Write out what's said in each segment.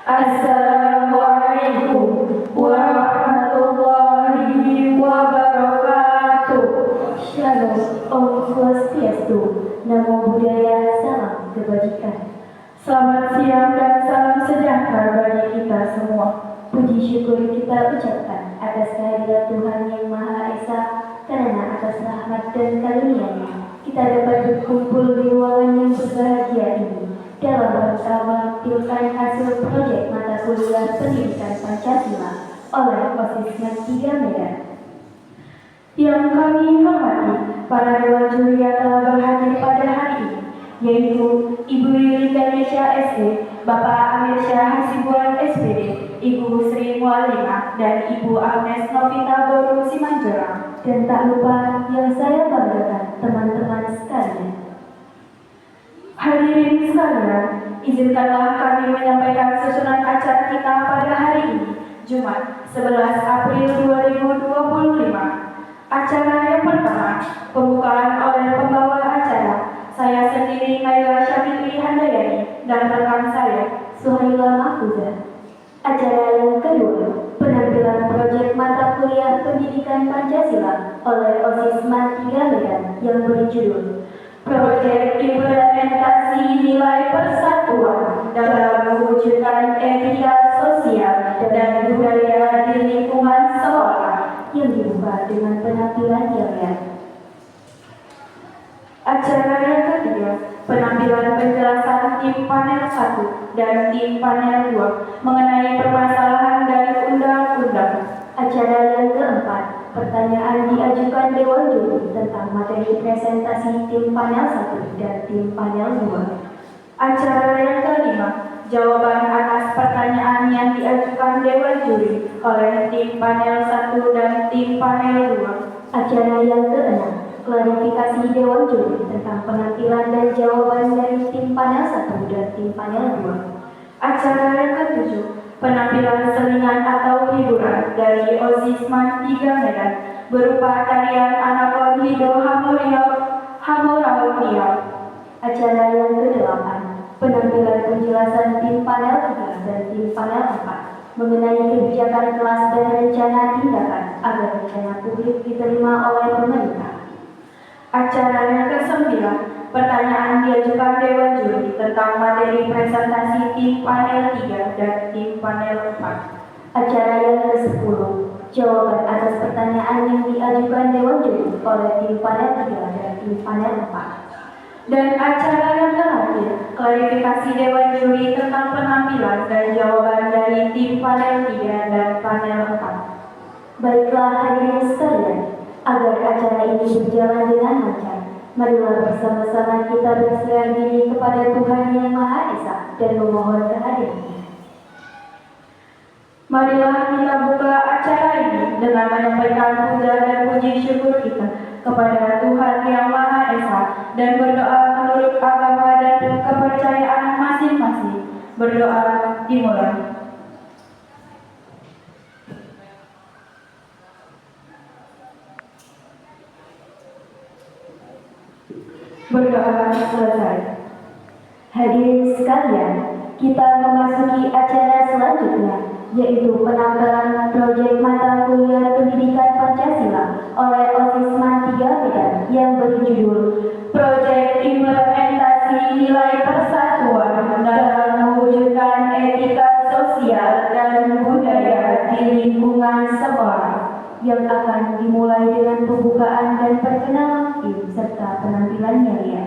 Assalamualaikum warahmatullahi wabarakatuh. Shalom, Om Swastiastu, Namo Buddhaya, salam kebajikan. Selamat siang dan salam sejahtera bagi kita semua. Puji syukur kita ucapkan atas kehadirat Tuhan Yang Maha Esa, karena atas rahmat dan karunia-Nya kita dapat berkumpul di ruangan yang berbahagia ini dalam rangka menampilkan hasil proyek mata kuliah Pendidikan Pancasila oleh OSIS 3 Medan. Yang kami hormati para dewan juri yang telah berhadir pada hari ini, yaitu Ibu Yuli Ganesha SD, Bapak Amir Syah Hasibuan SPD, Ibu Sri Mualimah, dan Ibu Agnes Novita Boru Simanjorang. Dan tak lupa yang saya banggakan teman-teman sekalian. Hadirin sekalian, izinkanlah kami menyampaikan susunan acara kita pada hari ini, Jumat 11 April 2025. Acara yang pertama, pembukaan oleh pembawa acara, saya sendiri Naila Syafitri Handayani dan rekan saya Suhaila Mahfuzah. Acara yang kedua, penampilan proyek mata kuliah Pendidikan Pancasila oleh OSIS 3 Medan yang berjudul Proyek Implementasi Nilai Persatuan dalam Mewujudkan Etika Sosial dan Budaya di Lingkungan Sekolah, yang dibuka dengan penampilan Yayat. Acara yang ketiga, penampilan penjelasan tim panel 1 dan tim panel 2 mengenai permasalahan dari undang-undang. Acara yang keempat, pertanyaan diajukan Dewan Juri tentang materi presentasi tim panel 1 dan tim panel 2. Acara yang kelima, jawaban atas pertanyaan yang diajukan Dewan Juri oleh tim panel 1 dan tim panel 2. Acara yang keenam, klarifikasi Dewan Juri tentang penampilan dan jawaban dari tim panel 1 dan tim panel 2. Acara yang ketujuh, penampilan selingan atau hiburan dari OSIS 3 Medan berupa tarian Anakon Hido Hamurau Riau. Acara yang kedelapan, penampilan penjelasan tim panel 3 dan tim panel 4 mengenai kebijakan kelas dan rencana tindakan agar rencana publik diterima oleh pemerintah. Acara yang ke-9, pertanyaan diajukan Dewan Juri tentang materi presentasi tim panel 3 dan tim panel 4. Acara yang ke-10, jawaban atas pertanyaan yang diajukan Dewan Juri oleh tim panel 3 dan tim panel 4. Dan acara yang terakhir, klarifikasi Dewan Juri tentang penampilan dan jawaban dari tim panel 3 dan panel 4. Baiklah hadirin sekalian, agar acara ini berjalan dengan lancar, marilah bersama-sama kita berserah diri kepada Tuhan Yang Maha Esa dan memohon kehadirannya. Marilah kita buka acara ini dengan menyampaikan puja dan puji syukur kita kepada Tuhan Yang Maha Esa dan berdoa menurut agama dan kepercayaan masing-masing. Berdoa dimulai. Berdoa selesai. Hadirin sekalian, kita memasuki acara selanjutnya, yaitu penampilan proyek mata kuliah Pendidikan Pancasila oleh OSIS 3 Medan yang berjudul Proyek Implementasi Nilai Persatuan dalam Mewujudkan Etika Sosial dan Budaya di Lingkungan Sekolah, yang akan dimulai dengan pembukaan dan perkenalan tim serta penampilannya ya.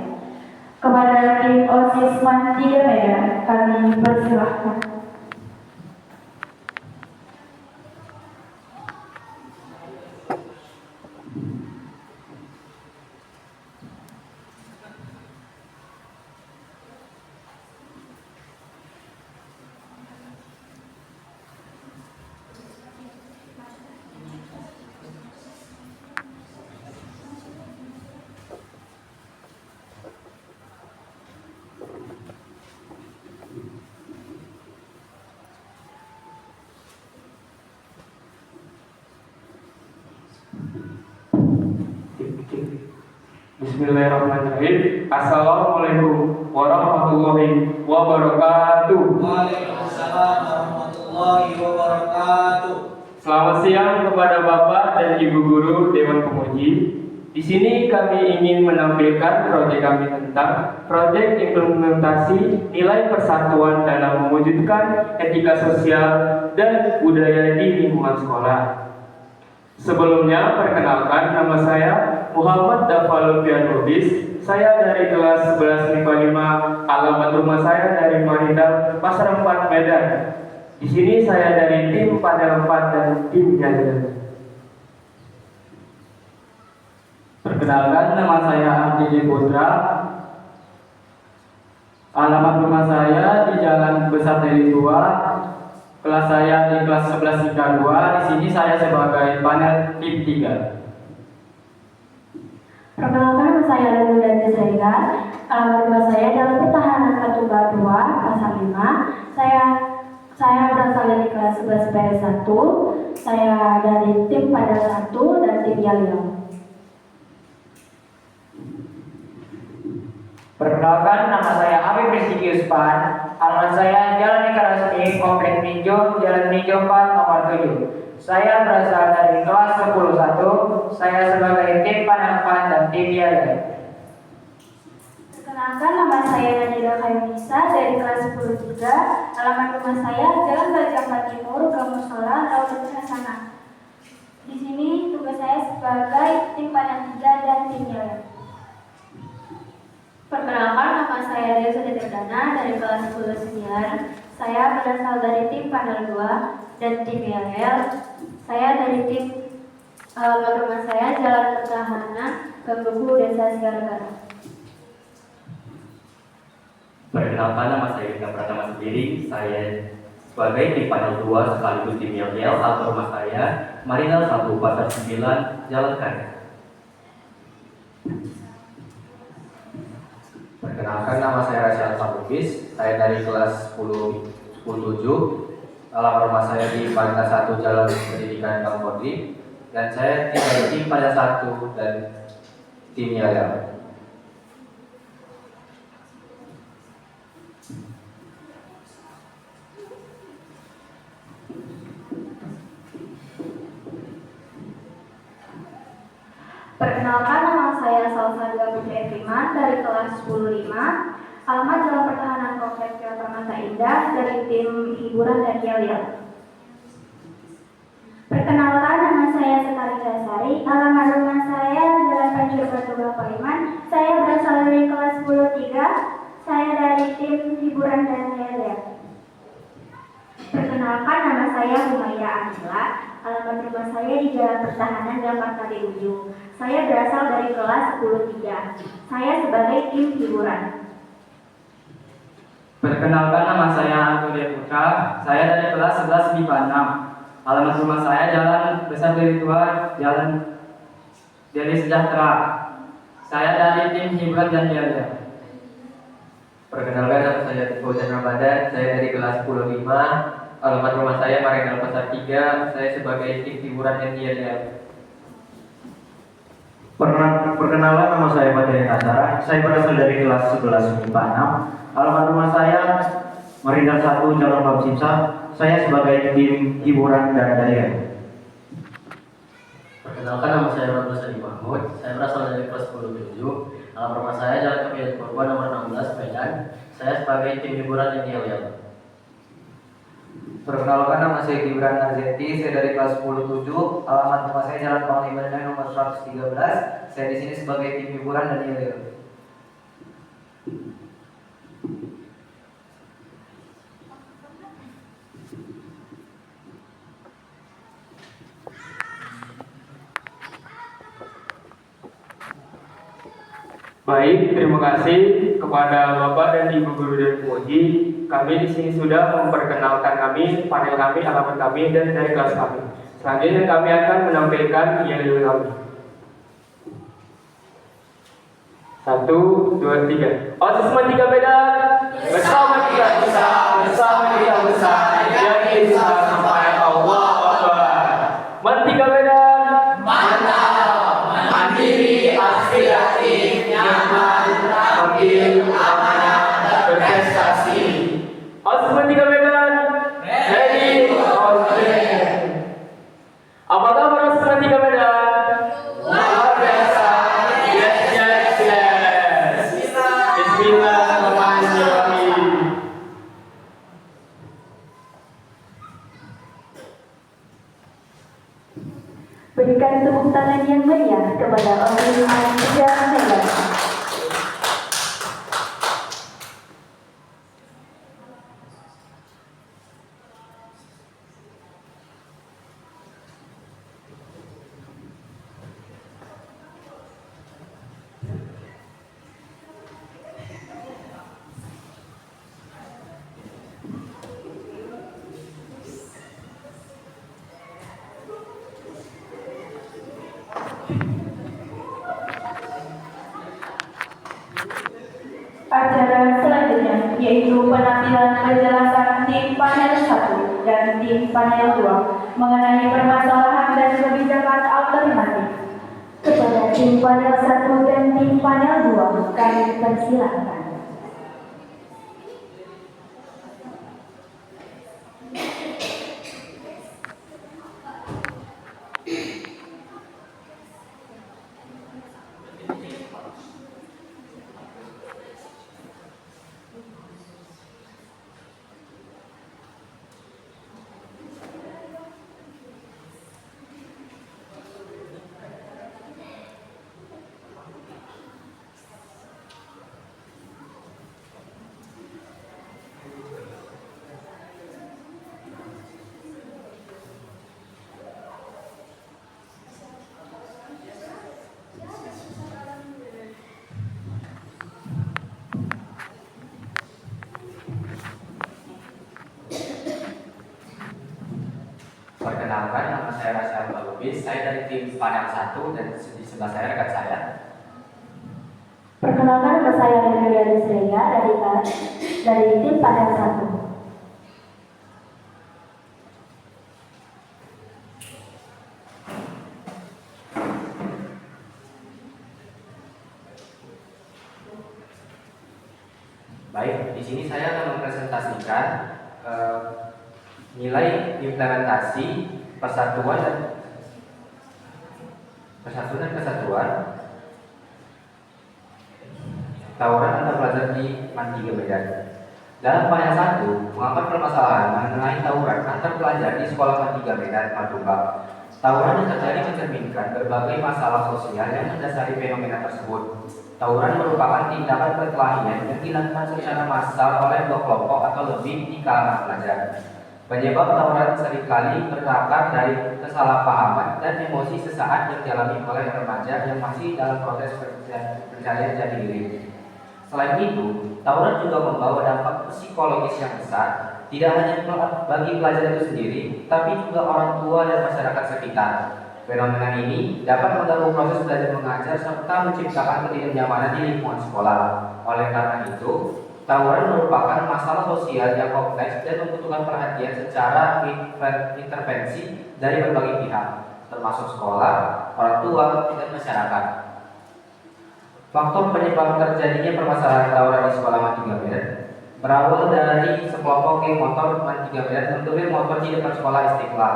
Kepada tim OSIS 3 Medan, kami persilahkan. Bismillahirrahmanirrahim. Assalamualaikum warahmatullahi wabarakatuh. Waalaikumsalam. Selamat siang kepada Bapak dan Ibu Guru Dewan Pemuji. Di sini kami ingin menampilkan proyek kami tentang proyek implementasi nilai persatuan dalam mewujudkan etika sosial dan budaya di lingkungan sekolah. Sebelumnya, perkenalkan, nama saya Muhammad Dafal Lubis. Saya dari kelas 11 MIPA 5, alamat rumah saya dari Marindal, Pasar 4, Medan. Di sini saya dari tim Panel 4 dan tim Jalan. Perkenalkan, nama saya Abdi Putra. Alamat rumah saya di Jalan Besar Deli 2. Kelas saya di kelas 11 IK 2. Di sini saya sebagai panel tim 3. Perkenalkan, nama saya Lulu dan Desregar. Alamat rumah saya Jalan Pertahanan Katuba 2, Pasar 5. Saya berasal dari kelas 11 PS 1. Saya dari tim Padang 1 dan tim Yaliau. Perkenalkan, nama saya Habib Rizky Uspan. Alamat saya Jalan Eka Rasmi, Komplek Minjo, Jalan Minjo 4, nomor 7. Saya berasal dari kelas 10-1. Saya sebagai tim Panel 4 dan tim Yaliau. Perkenalkan, nama saya Nadira Kayunisa dari kelas 10-3. Alamat rumah saya Jalan Bajakan Timur, Gamusola, Laudat Hasanah. Di sini tugas saya sebagai tim Panel 3 dan tim Yaliau. Perkenalkan, nama saya Ria Sudeterdana dari kelas 10-9. Saya berasal dari tim Panel 2 dan tim Yaliau. Saya dari tim rumah saya Jalan Pertahanan, Ganggubu, Desa Sigaragara. Perkenalkan, nama saya Ika Pratama sendiri. Saya sebagai tim Panel 2 sekaligus tim Yel-Yel. Alamat rumah saya Marinal 1, Pasar 9, Jalan Karya. Perkenalkan, nama saya Rasyal Lubis. Saya dari kelas 10-7. Alamat rumah saya di Palita 1, Jalan Pendidikan Kang Kodri. Dan saya dari tim Palita 1 dan tim Yaliau. Perkenalkan, nama saya Salsaga Putri Eviman dari kelas 10-5. Alamat Jalan Pertahanan Komplek Permata Indah dari tim Hiburan dan Yaliau. Perkenalkan, nama saya Setari Dasari. Alamat rumah saya Jalan Pancur Batu Bapaiman. Saya berasal dari kelas 10-3. Saya dari tim Hiburan dan Yaliau. Perkenalkan, nama saya Humayra Angela. Alamat rumah saya di Jalan Pertahanan Jakarta di Ujung. Saya berasal dari kelas 10-3. Saya sebagai tim hiburan. Perkenalkan, nama saya Antonia Putra. Saya dari kelas 11 MIPA 6. Alamat rumah saya Jalan Besar Deli 2, Jalan Deli Sejahtera. Saya dari tim hiburan dan Yaliau. Perkenalkan, nama saya Teguh Ramadan. Saya dari kelas 10-5. Alamat rumah saya Marinal Pasar 3. Saya sebagai tim hiburan dan Yaliau. Perkenalan, nama saya Badai Nasara. Saya berasal dari kelas 11 MIPA 6. Alamat rumah saya Marindal 1, Jalan Bab Simsa. Saya sebagai tim hiburan dan daya. Perkenalkan, nama saya Rahmat Sadi Mahmud. Saya berasal dari kelas 10-7. Alamat rumah saya Jalan Kepiat Purba nomor 16, Medan. Saya sebagai tim hiburan dan Yaliau. Perkenalkan, nama saya Gibran Arzeti. Saya dari kelas 10-7. Alamat rumah saya Jalan Panglima Dana nomor 113. Saya di sini sebagai tim hiburan dan Yaliau. Baik, terima kasih kepada Bapak dan Ibu Guru dan Pemuji. Kami di sini sudah memperkenalkan panel kami, alamat kami, dan dari kelas kami. Selanjutnya kami akan menampilkan Yaliau kami. 1, 2, 3. Otsusma 3 Medan. Bersama kita besar, jadi bisa sampai Allah Akbar. Tiga Medan. Mandiri, aspiratif, nyaman, stabil, amanah, berprestasi. Otsusma 3 Medan. Ready, on berikan tepuk tangan yang meriah kepada Ormas Sejarah Negara. Acara selanjutnya yaitu penampilan penjelasan tim panel 1 dan tim panel 2 mengenai permasalahan dan kebijakan alternatif. Kepada tim panel 1 dan tim panel 2 kami persilahkan. Perkenalkan, nama saya Rasyal Balubis. Saya dari tim panel 1 dan di sebelah saya rekan saya. Perkenalkan, nama saya Relia Lusreya dari tim panel 1. Baik, di sini saya akan mempresentasikan nilai implementasi persatuan dan kesatuan tawuran antar pelajar di MAN 3 Medan. Dalam panel 1 mengangkat permasalahan mengenai tawuran antar pelajar di sekolah MAN 3 Medan, Madumba. Tawuran yang terjadi mencerminkan berbagai masalah sosial yang mendasari fenomena tersebut. Tawuran merupakan tindakan perkelahian yang dilakukan secara massal oleh dua kelompok atau lebih di kalangan pelajar. Penyebab tawuran seringkali berakar dari kesalahpahaman dan emosi sesaat yang dialami oleh remaja yang masih dalam proses pencarian jati diri. Selain itu, tawuran juga membawa dampak psikologis yang besar, tidak hanya bagi pelajar itu sendiri, tapi juga orang tua dan masyarakat sekitar. Fenomena ini dapat mengganggu proses belajar mengajar serta menciptakan ketidaknyamanan di lingkungan sekolah. Oleh karena itu, tawuran merupakan masalah sosial yang kompleks dan membutuhkan perhatian secara intervensi dari berbagai pihak, termasuk sekolah, orang tua, dan masyarakat. Faktor penyebab terjadinya permasalahan tawuran di sekolah MAN 3 Medan berawal dari sekelompok geng motor MAN 3 Medan mengambil motor di depan sekolah Istiqlal.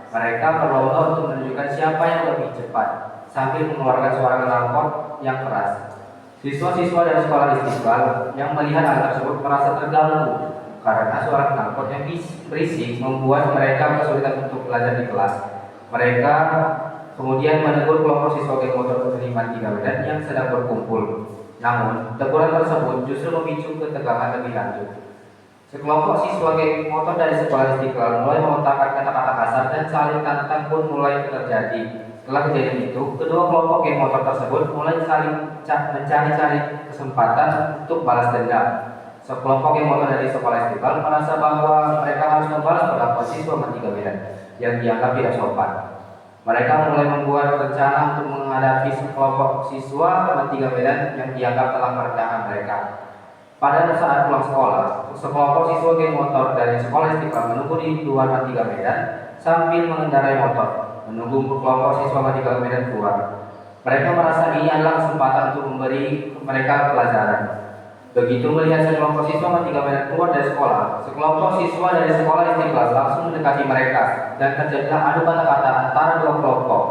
Mereka berlomba untuk menunjukkan siapa yang lebih cepat sambil mengeluarkan suara knalpot yang keras. Siswa-siswa dari sekolah Istiqlal yang melihat hal tersebut merasa terganggu karena suara knalpot yang berisik membuat mereka kesulitan untuk belajar di kelas. Mereka kemudian menegur kelompok siswa geng motor dari MAN 3 Medan yang sedang berkumpul. Namun, teguran tersebut justru memicu ketegangan lebih lanjut. Sekelompok siswa geng motor dari sekolah Istiqlal mulai melontarkan kata-kata kasar dan saling tantang pun mulai terjadi. Setelah kejadian itu, kedua kelompok geng motor tersebut mulai saling mencari-cari kesempatan untuk balas dendam. Sekelompok geng motor dari sekolah Istiqlal merasa bahwa mereka harus membalas perlakuan siswa MAN 3 Medan yang dianggap tidak sopan. Mereka mulai membuat rencana untuk menghadapi sekelompok siswa MAN 3 Medan yang dianggap telah merendahkan mereka. Pada saat pulang sekolah, sekelompok siswa geng motor dari sekolah Istiqlal menunggu di luar MAN 3 Medan sambil mengendarai motor, menunggu kelompok siswa MAN 3 Medan keluar. Mereka merasa ini adalah kesempatan untuk memberi mereka pelajaran. Begitu melihat sekelompok siswa MAN 3 Medan keluar dari sekolah, sekelompok siswa dari sekolah Istiqlal langsung mendekati mereka dan terjadilah adu kata-kata antara dua kelompok.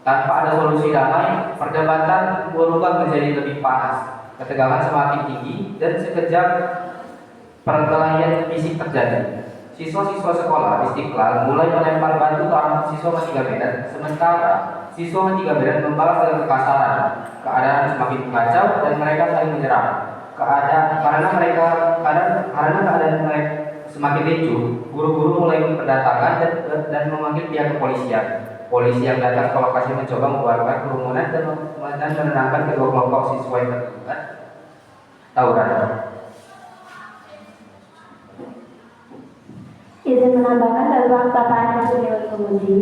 Tanpa ada solusi damai, perdebatan berubah menjadi lebih panas. Ketegangan semakin tinggi dan sekejap perkelahian fisik terjadi. Siswa-siswa sekolah Istiqlal mulai melempar batu ke arah siswa Matiga Medan, sementara siswa Matiga Medan membalas dengan kekasaran. Keadaan semakin kacau dan mereka saling menyerang. Karena keadaan mereka semakin ricuh, guru-guru mulai berdatangan dan memanggil pihak kepolisian. Polisi yang datang ke lokasi mencoba membubarkan kerumunan dan menenangkan kedua kelompok siswa yang terlibat tawuran. Izin menambahkan dari fakta Pak Dewan Pemuji.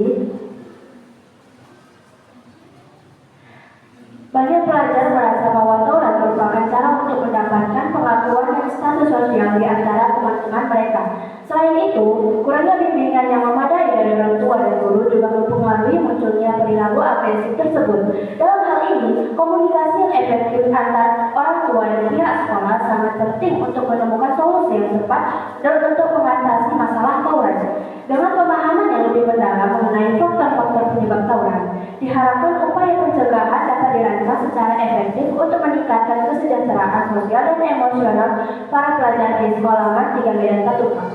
Banyak pelajar merasa bahwa Taurat merupakan cara untuk mendapatkan pengakuan dan status sosial di antara teman-teman mereka. Selain itu, kurangnya bimbingan yang memadai dari orang tua dan guru juga mempengaruhi munculnya perilaku agresif tersebut. Dalam hal ini, komunikasi yang efektif antar orang tua dan pihak sekolah sangat penting untuk menemukan solusi yang tepat dan untuk mengatasi masalah tawuran. Dengan pemahaman yang lebih mendalam mengenai faktor-faktor penyebab tawuran, diharapkan upaya pencegahan dapat dirancang secara efektif untuk meningkatkan kesejahteraan sosial dan emosional para pelajar di sekolah Matiga Medan Katupang.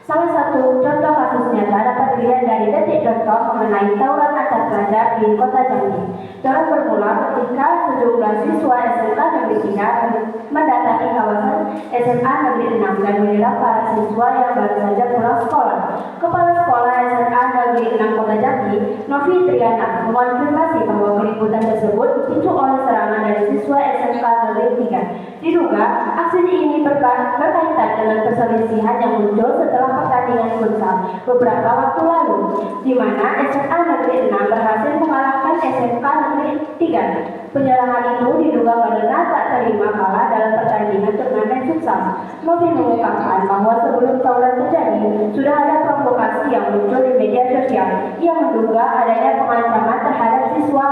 Salah satu contoh kasus nyata dapat dilihat dari detik.com mengenai tawuran antar pelajar di Kota Jambi. Tawuran bermula ketika sejumlah siswa SMK Negeri 3 mendatangi kawasan SMA Negeri 6 dan menyerang para siswa yang baru saja pulang sekolah. Kepala Sekolah SMA Negeri 6 Kota Jambi, Novi Triana, mengonfirmasi bahwa keributan tersebut dipicu oleh serangan dari siswa SMK Negeri 3. Diduga aksi ini berkaitan dengan perselisihan yang muncul setelah pertandingan futsal beberapa waktu lalu, di mana SMA Negeri 6 berhasil mengalahkan SMK Negeri 3. Penyerangan itu diduga karena tak terima kalah dalam pertandingan turnamen futsal. Novi mengungkapkan bahwa sebelum tawuran terjadi, sudah ada provokasi yang muncul di media sosial yang menduga adanya pengancaman terhadap siswa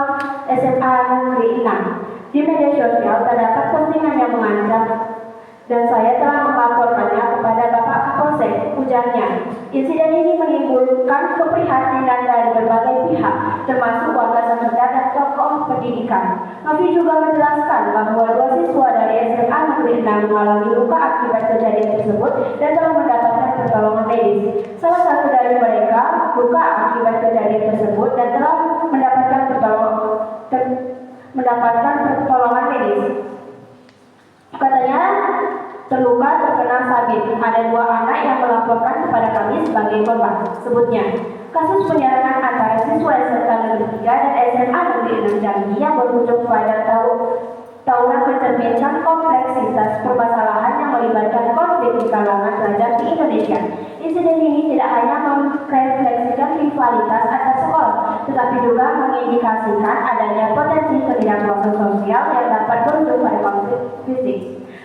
SMA Negeri 6. Di media sosial terdapat postingan yang mengancam dan saya telah melaporkannya kepada Bapak Kapolsek, ujarnya. Insiden ini menimbulkan keprihatinan dari berbagai pihak, termasuk warga sekitar dan tokoh pendidikan. Novi juga menjelaskan bahwa 2 siswa dari SMA Negeri 6 mengalami luka akibat kejadian tersebut dan telah mendapatkan pertolongan medis. Salah satu dari mereka luka akibat kejadian tersebut dan telah mendapatkan pertolongan medis. Katanya terluka terkena sabit. Ada 2 anak yang melaporkan kepada kami sebagai korban. Sebutnya, kasus penyerangan antara siswa SMK Negeri 3 dan SMA Negeri 6 Jambi yang berujung pada tawuran mencerminkan kompleksitas permasalahan yang melibatkan konflik di kalangan pelajar di Indonesia. Insiden ini tidak hanya merefleksikan rivalitas antar sekolah, tetapi juga mengindikasikan adanya potensi ketidakpuasan sosial yang dapat berujung pada konflik fisik.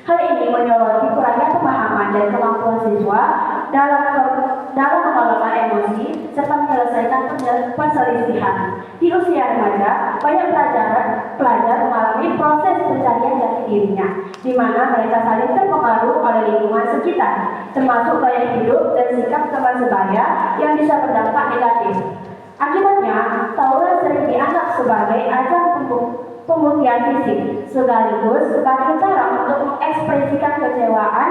Hal ini menyoroti kurangnya pemahaman dan kemampuan siswa dalam mengelola emosi serta menyelesaikan perselisihan. Di usia remaja, banyak pelajar mengalami proses pencarian jati dirinya, di mana mereka saling terpengaruh oleh lingkungan sekitar, termasuk gaya hidup dan sikap teman sebaya yang bisa berdampak negatif. Akibatnya, tawuran sering dianggap sebagai ajang pembuktian fisik, sekaligus sebagai cara untuk mengekspresikan kecewaan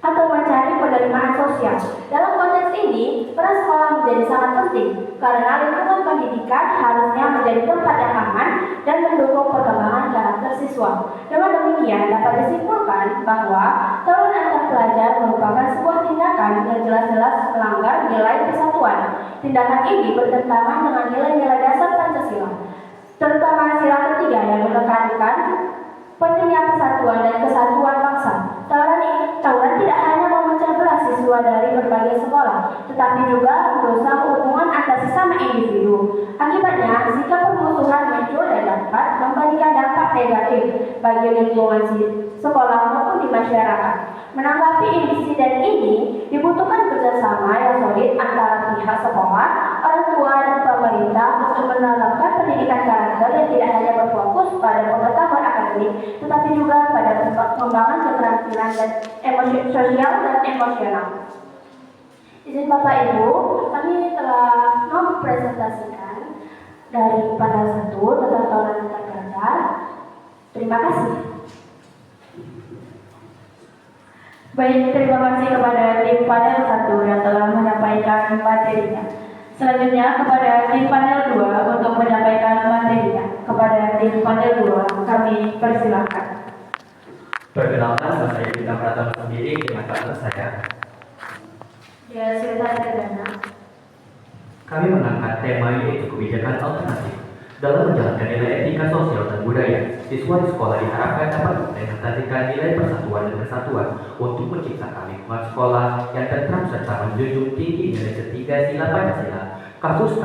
atau mencari penerimaan sosial. Dalam konteks ini, peran sekolah menjadi sangat penting karena lingkungan pendidikan harusnya menjadi tempat yang aman dan mendukung perkembangan karakter siswa. Dengan demikian, dapat disimpulkan bahwa tawuran antar pelajar merupakan sebuah tindakan yang jelas-jelas melanggar nilai persatuan. Tindakan ini bertentangan dengan nilai-nilai dasar Pancasila, terutama sila ketiga yang menekankan pentingnya persatuan dan kesatuan bangsa. Tawuran tidak hanya memecah belah siswa dari berbagai sekolah, tetapi juga merusak hubungan antar sesama individu. Akibatnya, sikap permusuhan muncul dan dapat memberikan dampak negatif bagi lingkungan sekolah maupun di masyarakat. Menanggapi insiden ini, dibutuhkan kerjasama yang solid antara pihak sekolah, orang tua, dan pemerintah untuk menerapkan pendidikan karakter yang tidak hanya berfokus pada pengetahuan akademik, tetapi juga pada pengembangan keterampilan dan emosi sosial dan emosional. Izin Bapak Ibu, kami telah mempresentasikan dari panel 1 tentang tawuran antar pelajar. Terima kasih. Baik, terima kasih kepada tim panel 1 yang telah menyampaikan materinya. Selanjutnya kepada tim panel 2 untuk menyampaikan materinya. Kepada tim panel 2 kami persilahkan. Perkenalkan, nama saya Bintang Pratama sendiri dengan partner saya. Ya, Sultan Perdana. Kami mengangkat tema yaitu kebijakan alternatif. Dalam menjalankan nilai etika sosial dan budaya, siswa di sekolah diharapkan dapat mengimplementasikan nilai persatuan dan kesatuan untuk menciptakan lingkungan sekolah yang tentram serta menjunjung tinggi nilai ketiga sila Pancasila. Kasus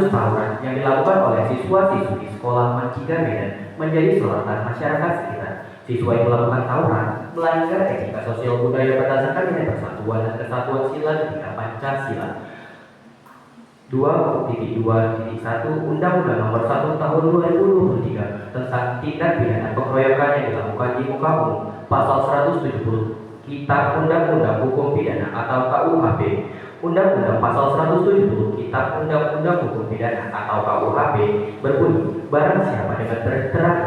tawuran yang dilakukan oleh siswa-siswi di sekolah Manciga Medan menjadi sorotan masyarakat sekitar. Siswa yang melakukan tawuran melanggar etika sosial budaya berdasarkan nilai persatuan dan kesatuan sila ketiga Pancasila. 2.2.1 Undang-Undang Nomor 1 Tahun 2023 tentang tindak pidana pengeroyokan yang dilakukan di muka umum, Pasal 170 Kitab Undang-Undang Hukum Pidana atau KUHP. Undang-Undang Pasal 170 Kitab Undang-Undang Hukum Pidana atau KUHP berbunyi, barang siapa dengan terang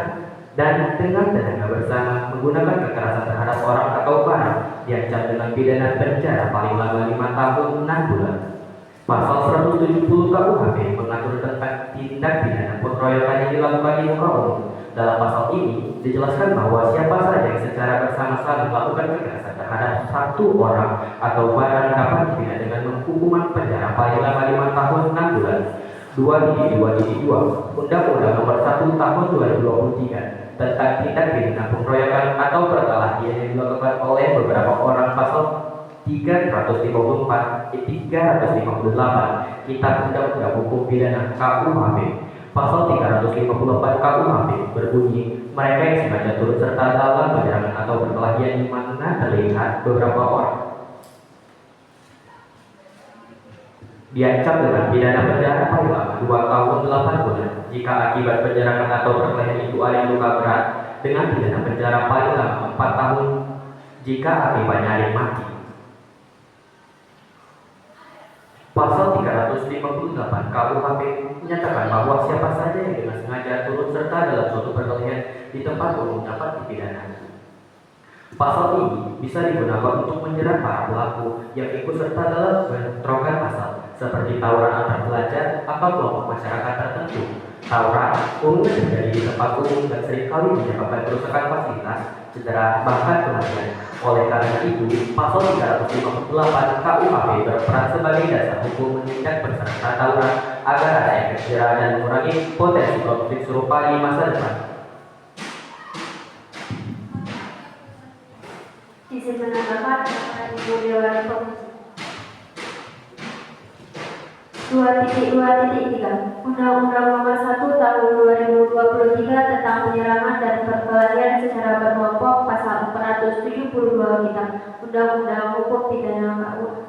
dan dengan tenaga bersama menggunakan kekerasan terhadap orang atau barang diancam dengan pidana penjara paling lama 5 tahun 6 bulan. Pasal 170 KUHP mengatur tentang tindak pidana pengeroyokan yang dilakukan di muka umum. Dalam pasal ini dijelaskan bahwa siapa saja yang secara bersama-sama melakukan kekerasan terhadap satu orang atau barang dapat dipidana dengan hukuman penjara paling lama 5 tahun 6 bulan. 2.2.2 Undang-Undang Nomor 1 Tahun 2023 tentang tindak pidana pengeroyokan atau perkelahian yang dilakukan oleh beberapa orang, pasal 354, 358 Kitab Undang-Undang Hukum Pidana KUHP. Pasal 354 KUHP berbunyi, mereka yang sengaja turut serta dalam penyerangan atau perkelahian di mana terlihat beberapa orang diancam dengan pidana penjara paling lama 2 tahun 8 bulan jika akibat penyerangan atau perkelahian itu ada luka berat, dengan pidana penjara paling lama 4 tahun jika akibatnya ada yang mati. Pasal 358 KUHP menyatakan bahwa siapa saja yang dengan sengaja turut serta dalam suatu perkelahian di tempat umum dapat dipidana. Pasal ini bisa digunakan untuk menjerat para pelaku yang ikut serta dalam bentrokan massal seperti tawuran antar pelajar atau kelompok masyarakat tertentu. Tawuran umumnya terjadi di tempat umum dan seringkali menyebabkan kerusakan fasilitas, cedera, bahkan kematian. Oleh karena itu, pasal 358 KUHP berperan sebagai dasar hukum menindak peserta tawuran agar ada efek jerah dan mengurangi potensi konflik serupa di masa depan. Izin menambahkan Ibu Dewan Penguji. 2.2.3 Undang-Undang Nomor 1 Tahun 2023 tentang penyerangan dan perkelahian secara berkelompok, Pasal 472 Kitab Undang-Undang Hukum Pidana KUHP.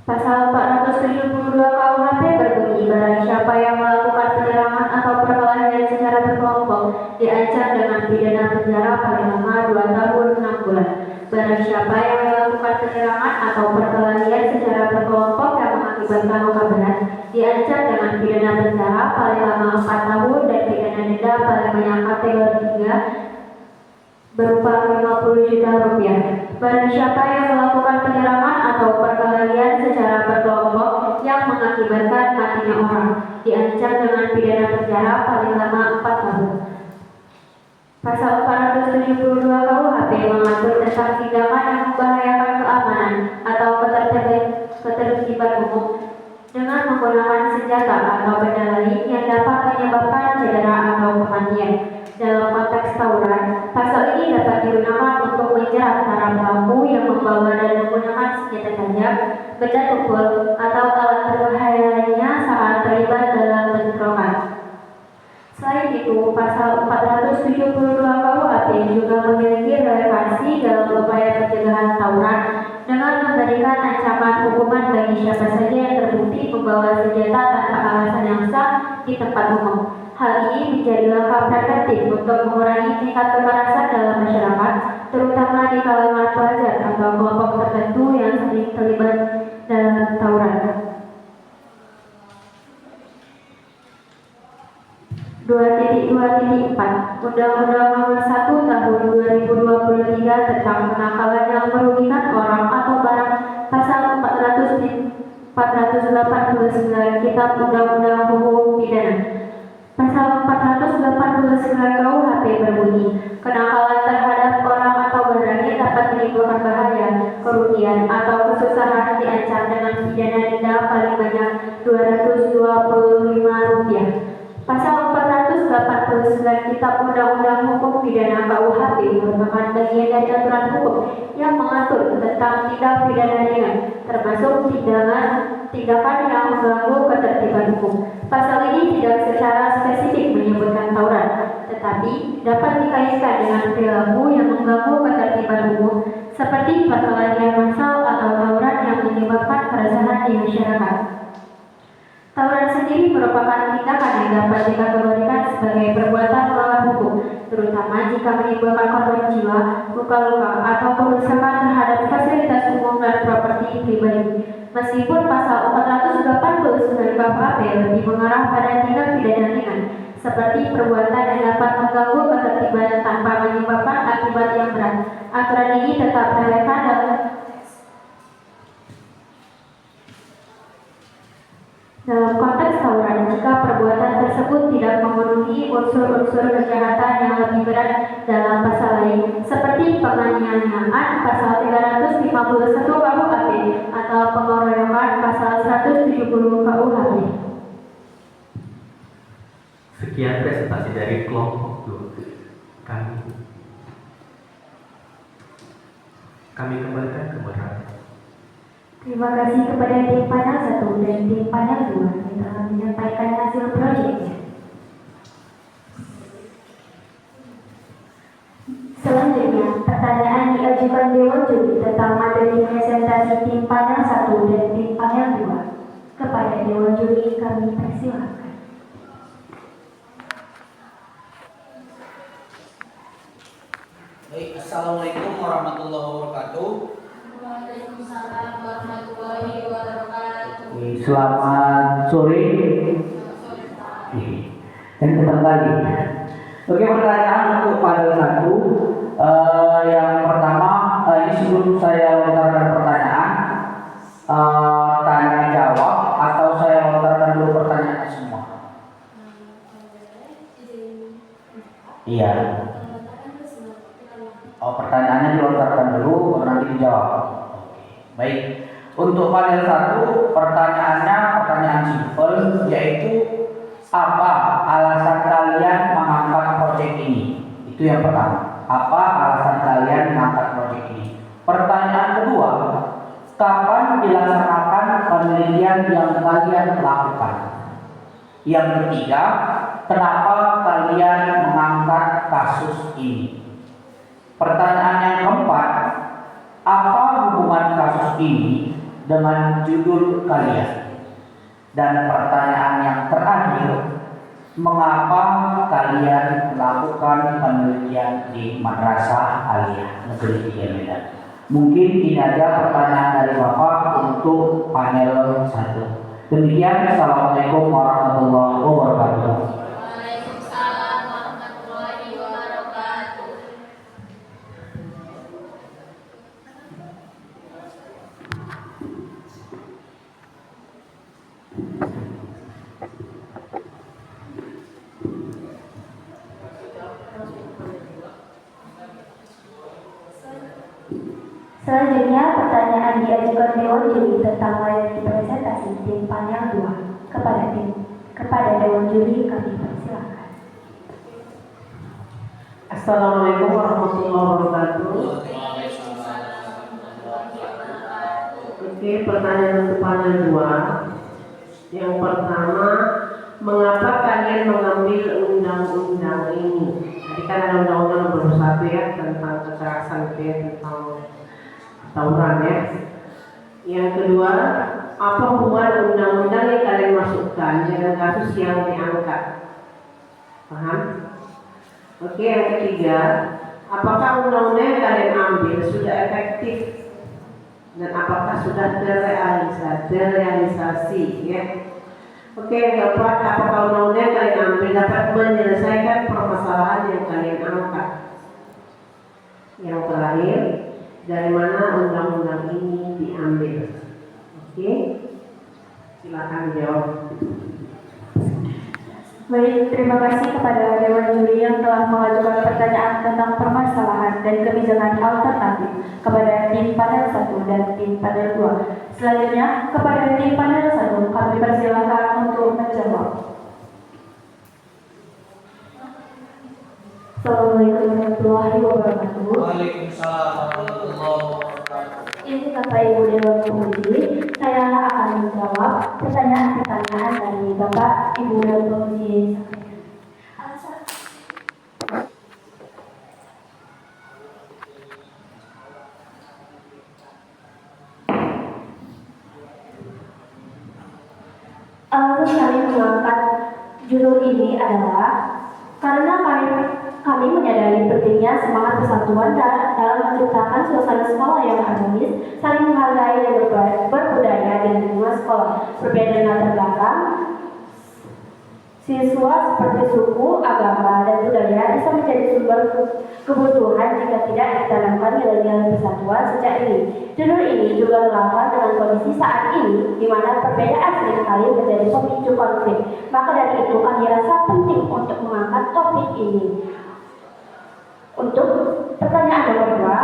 Pasal 472 KUHP berbunyi, barang siapa yang melakukan penyerangan atau perkelahian secara berkelompok diancam dengan pidana penjara paling lama 2 tahun 6 bulan. Barang siapa yang melakukan penyerangan atau perkelahian secara berkelompok yang mengakibatkan luka berat diancam dengan pidana penjara paling lama 4 tahun dan pidana denda paling banyak kategori 3 berupa 50 juta rupiah. Barang siapa yang melakukan penyerangan atau perkelahian secara berkelompok yang mengakibatkan matinya orang diancam dengan pidana penjara paling lama 4 tahun. Pasal 472 KUHP mengatur tentang tindakan yang membahayakan keamanan atau ketertiban umum dengan menggunakan senjata atau benda lain yang dapat menyebabkan cedera atau kematian. Dalam konteks tawuran, pasal ini dapat digunakan untuk menjerat para pelaku yang membawa dan menggunakan senjata tajam, benda tumpul, atau alat berbahaya lainnya saat terlibat dalam bentrokan. Selain itu, pasal 472 KUHP juga memiliki relevansi dalam upaya pencegahan tawuran dengan memberikan ancaman hukuman bagi siapa saja yang terbukti membawa senjata tanpa alasan yang sah di tempat umum. Hal ini menjadi langkah preventif untuk mengurangi tingkat kekerasan dalam masyarakat, terutama di kalangan pelajar atau kelompok tertentu yang sering terlibat dalam tawuran. 2.2.4 2.4 Undang-Undang Nomor 1 Tahun 2023 tentang Kenakalan yang Merugikan Orang atau Barang, Pasal 489 Kitab Undang-Undang Hukum Pidana. Pasal 489 KUHP berbunyi, kenakalan terhadap orang atau barang yang dapat menimbulkan bahaya, kerugian, atau kesusahan diancam dengan pidana denda paling banyak Rp225. Pasal 489 Kitab Undang-Undang Hukum Pidana KUHP merupakan bagian dari aturan hukum yang mengatur tentang tindak pidana ringan, termasuk tindakan yang mengganggu ketertiban hukum. Pasal ini tidak secara spesifik menyebutkan tawuran, tetapi dapat dikaitkan dengan perilaku yang mengganggu ketertiban umum seperti perkelahian massal atau tawuran yang menyebabkan keresahan di masyarakat. Tawuran sendiri merupakan tindakan yang dapat dikategorikan sebagai perbuatan melawan hukum, terutama jika menimbulkan korban jiwa, luka-luka, atau kerusakan terhadap fasilitas umum dan properti pribadi. Meskipun pasal 489 KUHP lebih mengarah pada tindak pidana ringan, seperti perbuatan yang dapat mengganggu ketertiban tanpa menyebabkan akibat yang berat, aturan ini tetap relevan dalam konteks tawuran jika perbuatan tersebut tidak memenuhi unsur-unsur kejahatan yang lebih berat dalam pasal lain, seperti penganiayaan pasal 351 KUHP atau pengeroyokan pasal 170 KUHP. Sekian presentasi dari kelompok 2 kami kembalikan ke moderator. Terima kasih kepada tim panel 1 dan tim panel 2 yang telah menyampaikan hasil proyeknya. Selanjutnya, pertanyaan diajukan Dewan Juri tentang materi presentasi tim panel 1 dan tim panel 2. Kepada Dewan Juri kami persilakan. Baik, Assalamualaikum warahmatullahi wabarakatuh. Waalaikumsalam warahmatullahi wabarakatuh. Selamat sore dan kembali. Oke, pertanyaan untuk panel 1. Yang pertama, ini sebelum saya lontarkan pertanyaan, tanya jawab atau saya lontarkan dulu pertanyaannya semua? Iya. Oh, pertanyaannya dilontarkan dulu, baru nanti dijawab. Baik, untuk panel 1 pertanyaan simpel, yaitu apa alasan kalian mengangkat proyek ini? Itu yang pertama. Apa alasan kalian mengangkat proyek ini? Pertanyaan kedua, kapan dilaksanakan penelitian yang kalian lakukan? Yang ketiga, kenapa kalian mengangkat kasus ini? Pertanyaan yang keempat, apa hubungan kasus ini dengan judul kalian? Dan pertanyaan yang terakhir, mengapa kalian melakukan penelitian di Madrasah Aliyah Negeri 3 Medan? Mungkin ini aja pertanyaan dari Bapak untuk panel 1. Demikian, Assalamualaikum warahmatullahi wabarakatuh. Waalaikumsalam warahmatullahi wabarakatuh. Selanjutnya, pertanyaan diajukan Dewan Juri tentang materi presentasi tim panel 2. Kepada Dewan Juri kami persilakan. Assalamualaikum warahmatullahi wabarakatuh. Oke, pertanyaan untuk panel 2. Yang pertama, mengapa kalian mengambil undang-undang ini? Tadi kan ada undang-undang nomor 1 ya tentang kekerasan, tentang tawuran ya. Yang kedua, apa hubungan undang-undang yang kalian masukkan dengan kasus yang diangkat? Paham? Oke, yang ketiga, apakah undang-undang yang kalian ambil sudah efektif dan apakah sudah terrealisasi ya? Oke, yang keempat, apakah undang-undang yang kalian ambil dapat menyelesaikan permasalahan yang kalian angkat? Yang terakhir, dari mana undang-undang ini diambil? Oke, silakan dijawab. Baik, terima kasih kepada Dewan Juri yang telah mengajukan pertanyaan tentang permasalahan dan kebijakan alternatif kepada tim panel 1 dan tim panel 2. Selanjutnya, kepada tim panel 1, kami persilakan untuk menjawab. Assalamualaikum warahmatullahi wabarakatuh. Waalaikumsalam warahmatullahi wabarakatuh. Ini Bapak Ibu Dewan Penguji, saya akan menjawab pertanyaan-pertanyaan dari Bapak Ibu Dewan Penguji. Alasan kami mengangkat judul ini adalah karena kami menyadari pentingnya semangat persatuan dalam menciptakan suasana sekolah yang harmonis, saling menghargai dan berbudaya di lingkungan sekolah. Berbeda latar belakang, siswa seperti suku, agama, dan budaya bisa menjadi sumber kebutuhan jika tidak ditanamkan nilai-nilai persatuan sejak ini. Judul ini juga relevan dengan kondisi saat ini, di mana perbedaan seringkali menjadi pemicu konflik. Maka dari itu kami rasa penting untuk mengangkat topik ini. Untuk pertanyaan nomor 2,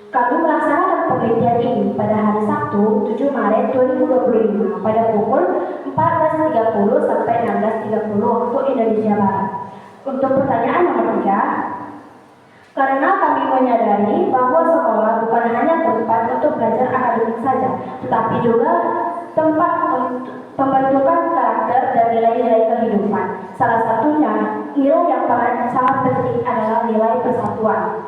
kami melaksanakan penelitian ini pada hari Sabtu 7 Maret 2025 pada pukul 14.30 sampai 16.30 waktu Indonesia Barat. Untuk pertanyaan nomor 3, karena kami menyadari bahwa sekolah bukan hanya tempat untuk belajar akademik saja, tetapi juga tempat untuk pembentukan karakter dan nilai-nilai kehidupan. Salah satunya, nilai yang sangat penting adalah nilai persatuan.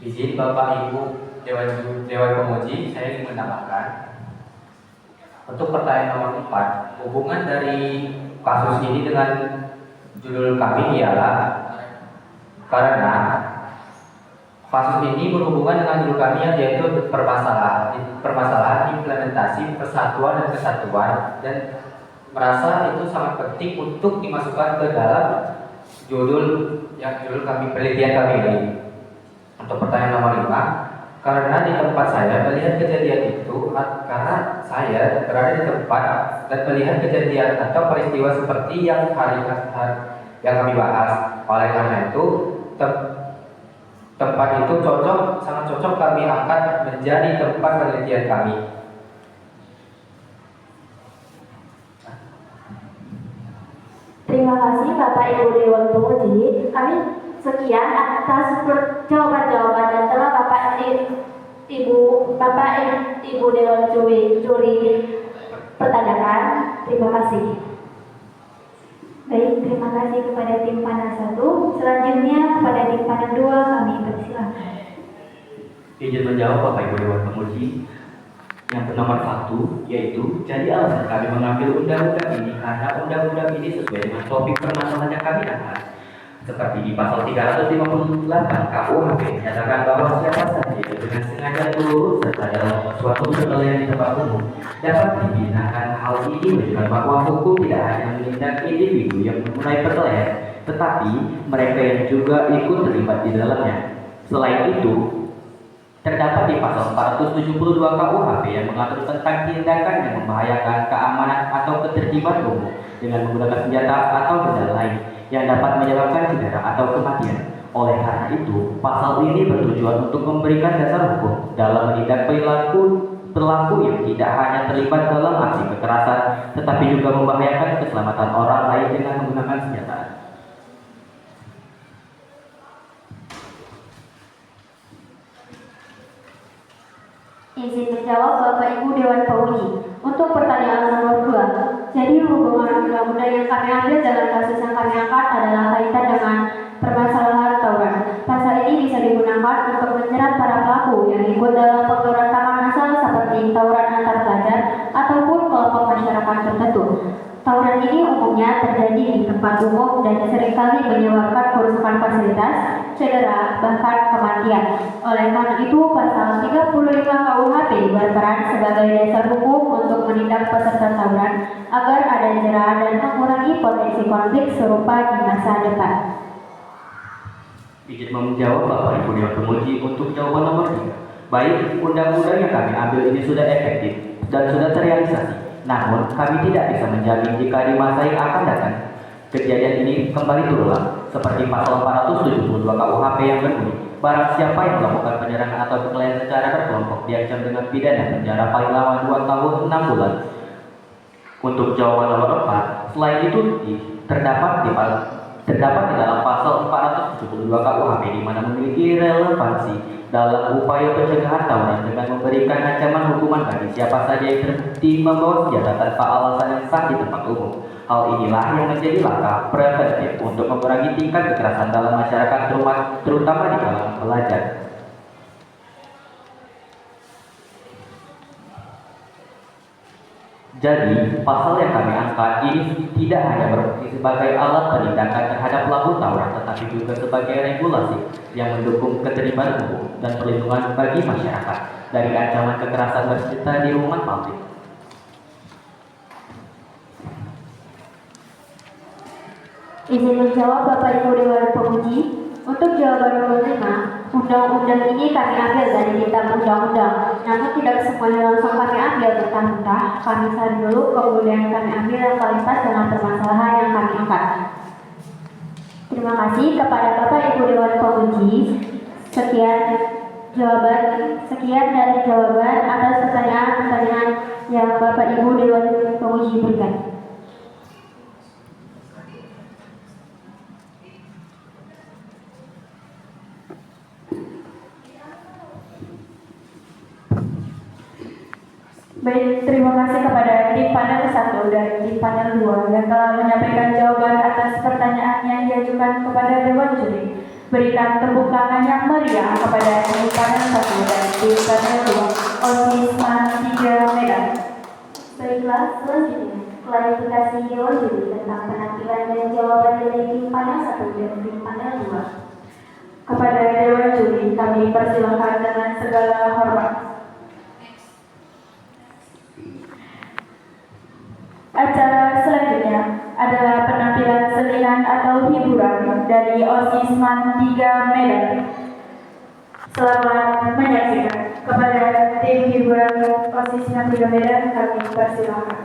Izin Bapak Ibu Dewan Penguji, saya ingin menambahkan untuk pertanyaan nomor 4, hubungan dari kasus ini dengan judul kami ialah karena kasus ini berhubungan dengan judul kami yang yaitu permasalahan implementasi persatuan dan kesatuan, dan merasa itu sangat penting untuk dimasukkan ke dalam judul kami, penelitian kami ini. Untuk pertanyaan nomor 5, karena di tempat saya melihat kejadian itu, karena saya berada di tempat dan melihat kejadian atau peristiwa seperti yang yang kami bahas. Oleh karena itu, tempat itu sangat cocok kami angkat menjadi tempat penelitian kami. Terima kasih Bapak Ibu Dewan Penguji. Kami sekian atas jawaban-jawaban yang telah Bapak Ibu Dewan Juri pertanyakan. Terima kasih. Baik, terima kasih kepada tim panel 1. Selanjutnya kepada tim panel 2 kami persilakan. Izin menjawab Bapak Ibu Dewan Penguji. Yang nomor 1, yaitu jadi alasan kami mengambil undang-undang ini karena undang-undang ini sesuai dengan topik permasalahan yang kami angkat. Seperti di pasal 358 KUHP menyatakan bahwa siapa saja dengan sengaja turut serta dalam suatu perkelahian di tempat umum dapat dibinakan. Hal ini menunjukkan bahwa hukum tidak hanya menindak individu yang memulai perkelahian, tetapi mereka yang juga ikut terlibat di dalamnya. Selain itu, terdapat di pasal 472 KUHP yang mengatur tentang tindakan yang membahayakan keamanan atau ketertiban umum dengan menggunakan senjata atau benda lain yang dapat menyebabkan cedera atau kematian. Oleh karena itu, pasal ini bertujuan untuk memberikan dasar hukum dalam menindak pelaku yang tidak hanya terlibat dalam aksi kekerasan, tetapi juga membahayakan keselamatan orang lain dengan menggunakan senjata. Izin menjawab Bapak Ibu Dewan Penguji. Untuk pertanyaan nomor 2, jadi hubungan undang-undang yang kami ambil dalam kasus yang kami angkat adalah kaitan dengan permasalahan tawuran. Pasal ini bisa digunakan untuk menjerat para pelaku yang ikut dalam pemberontakan massal seperti tawuran antar pelajar ataupun kelompok masyarakat tertentu. Tawuran ini umumnya terjadi di tempat umum dan seringkali menyebabkan kerusakan fasilitas, cedera, bahkan kematian. Oleh karena itu, pasal 35 KUHP berperan sebagai dasar hukum untuk menindak peserta tawuran agar ada jera dan mengurangi potensi konflik serupa di masa depan. Izin menjawab Bapak Ibu Dewan Penguji untuk jawaban nomor 3. Baik, undang-undang yang kami ambil ini sudah efektif dan sudah terrealisasi. Namun, kami tidak bisa menjamin jika di masa yang akan datang kejadian ini kembali terulang, seperti pasal 472 KUHP yang berbunyi, barang siapa yang melakukan penyerangan atau perkelahian secara berkelompok diancam dengan pidana penjara paling lama 2 tahun 6 bulan. Untuk jawaban nomor 4, selain itu terdapat di dalam pasal 472 KUHP di mana memiliki relevansi dalam upaya pencegahan tawuran dengan memberikan ancaman hukuman bagi siapa saja yang terbukti membawa senjata tanpa alasan yang sah di tempat umum. Hal inilah yang menjadi langkah preventif untuk mengurangi tingkat kekerasan dalam masyarakat, terutama di kalangan pelajar. Jadi, pasal yang kami angkat ini tidak hanya berfungsi sebagai alat penindakan terhadap pelaku tawuran, tetapi juga sebagai regulasi yang mendukung keterlibatan hukum dan perlindungan bagi masyarakat dari ancaman kekerasan bersenjata di lingkungan publik. Izin menjawab Bapak Ibu Dewan Penguji. Untuk jawaban nomor 5, undang-undang ini kami ambil dari kitab undang-undang, namun tidak semuanya langsung kami ambil mentah-mentah. Kami cari dulu, kemudian kami ambil yang paling pas dengan permasalahan yang kami angkat. Terima kasih kepada Bapak Ibu Dewan Penguji. Sekian dari jawaban atas pertanyaan-pertanyaan yang Bapak Ibu Dewan Penguji berikan. Baik, terima kasih kepada tim panel 1 dan tim panel 2 yang telah menyampaikan jawaban atas pertanyaan yang diajukan kepada Dewan Juri. Berikan tepuk tangan yang meriah kepada tim panel 1 dan tim panel 2, Osisman 3 Medan. Baiklah, selanjutnya klarifikasi Dewan Juri tentang penampilan dan jawaban dari tim panel 1 dan tim panel 2. Kepada Dewan Juri, kami persilakan dengan segala hormat. Acara selanjutnya adalah penampilan senian atau hiburan dari Osisman 3 Medan. Selamat menyaksikan. Kepada tim hiburan Osisman 3 Medan kami persilakan.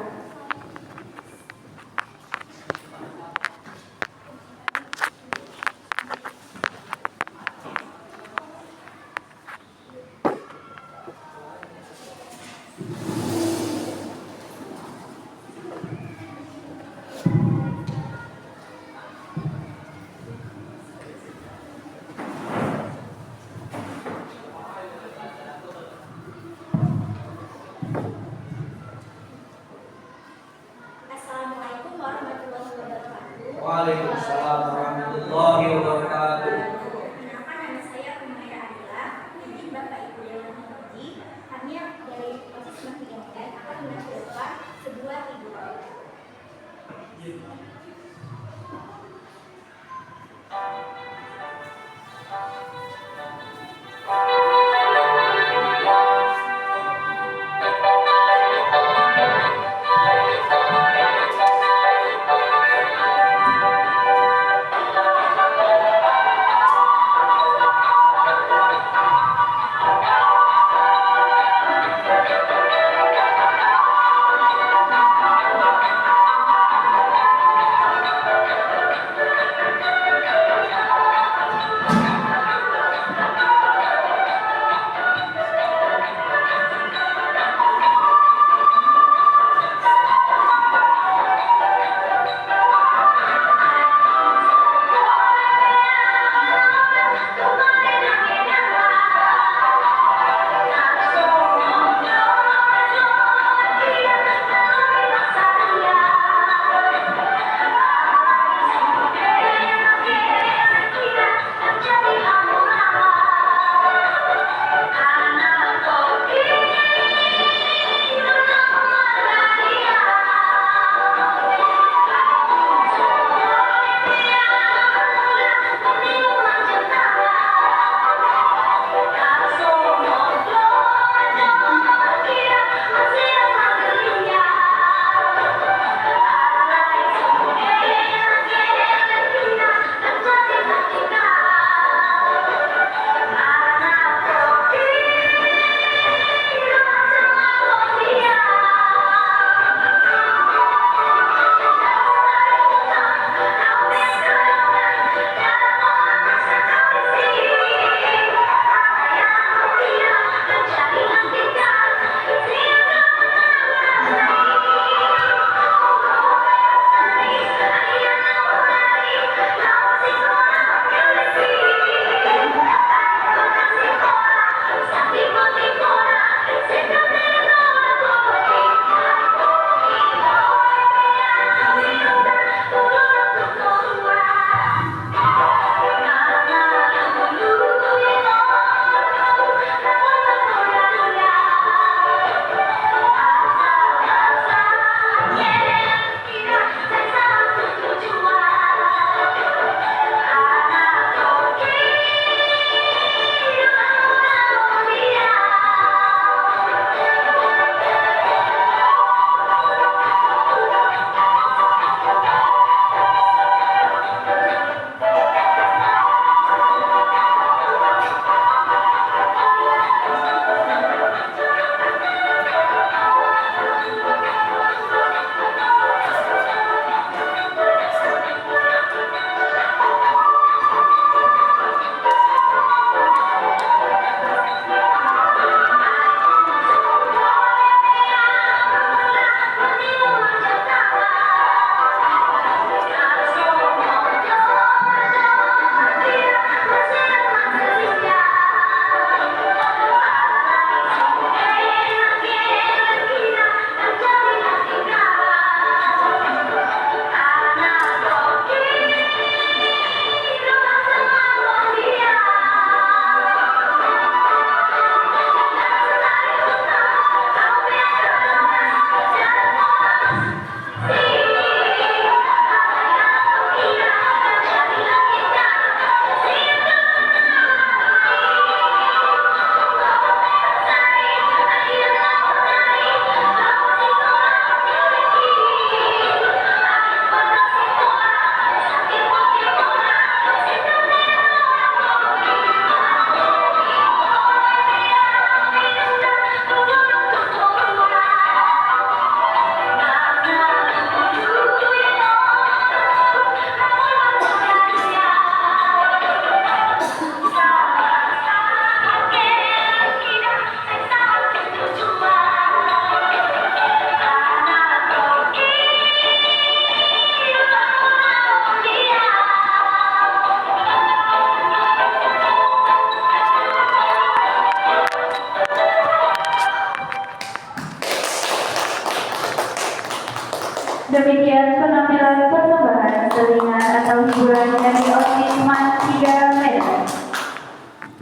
Demikian penampilan persembahan selingan atau hiburan dari OSIS MAN 3 Medan.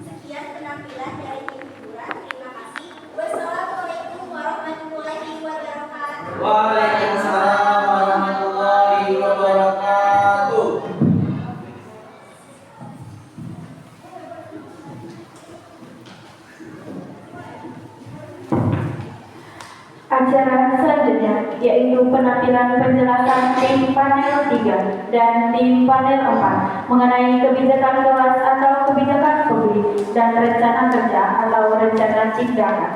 Sekian penampilan dari tim hiburan. Terima kasih. Wassalamualaikum warahmatullahi wabarakatuh. Waalaikumsalam warahmatullahi wabarakatuh. Acara selanjutnya yaitu penampilan penjelasan tim panel 3 dan tim panel 4 mengenai kebijakan kelas atau kebijakan publik dan rencana kerja atau rencana tindakan.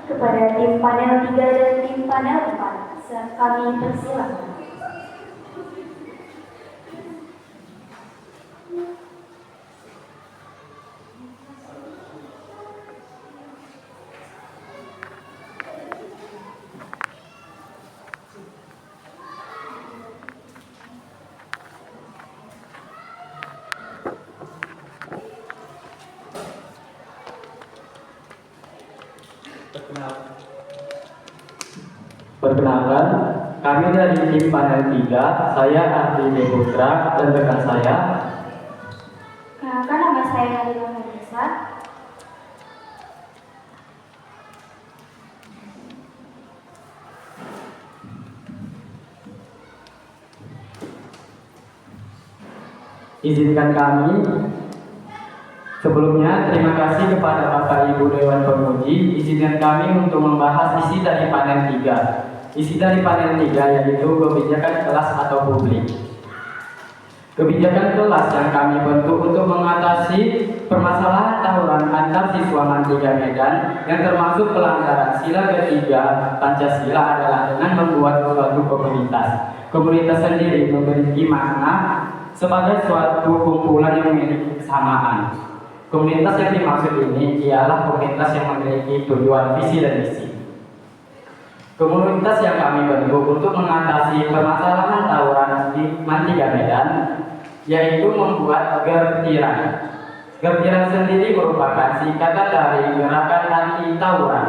Kepada tim panel 3 dan tim panel 4, kami persilakan. Perkenalkan, kami dari tim panel 3, saya Ardi Deputra dan rekan saya. Kenalkan, nama saya Nadila Vanessa. Izinkan kami sebelumnya terima kasih kepada Bapak Ibu Dewan Pemuji. Izinkan kami untuk membahas isi dari panel 3. Isi dari panel 3 yaitu kebijakan kelas atau publik. Kebijakan kelas yang kami bentuk untuk mengatasi permasalahan tawuran antar siswa MAN 3 Medan yang termasuk pelanggaran sila ketiga Pancasila adalah dengan membuat suatu komunitas. Komunitas sendiri memiliki makna sebagai suatu kumpulan yang memiliki kesamaan. Komunitas yang dimaksud ini ialah komunitas yang memiliki tujuan, visi, dan misi. Komunitas yang kami bentuk untuk mengatasi permasalahan tawuran di MAN 3 Medan yaitu membuat gertiran. Gertiran sendiri merupakan singkatan dari Gerakan Anti Tawuran.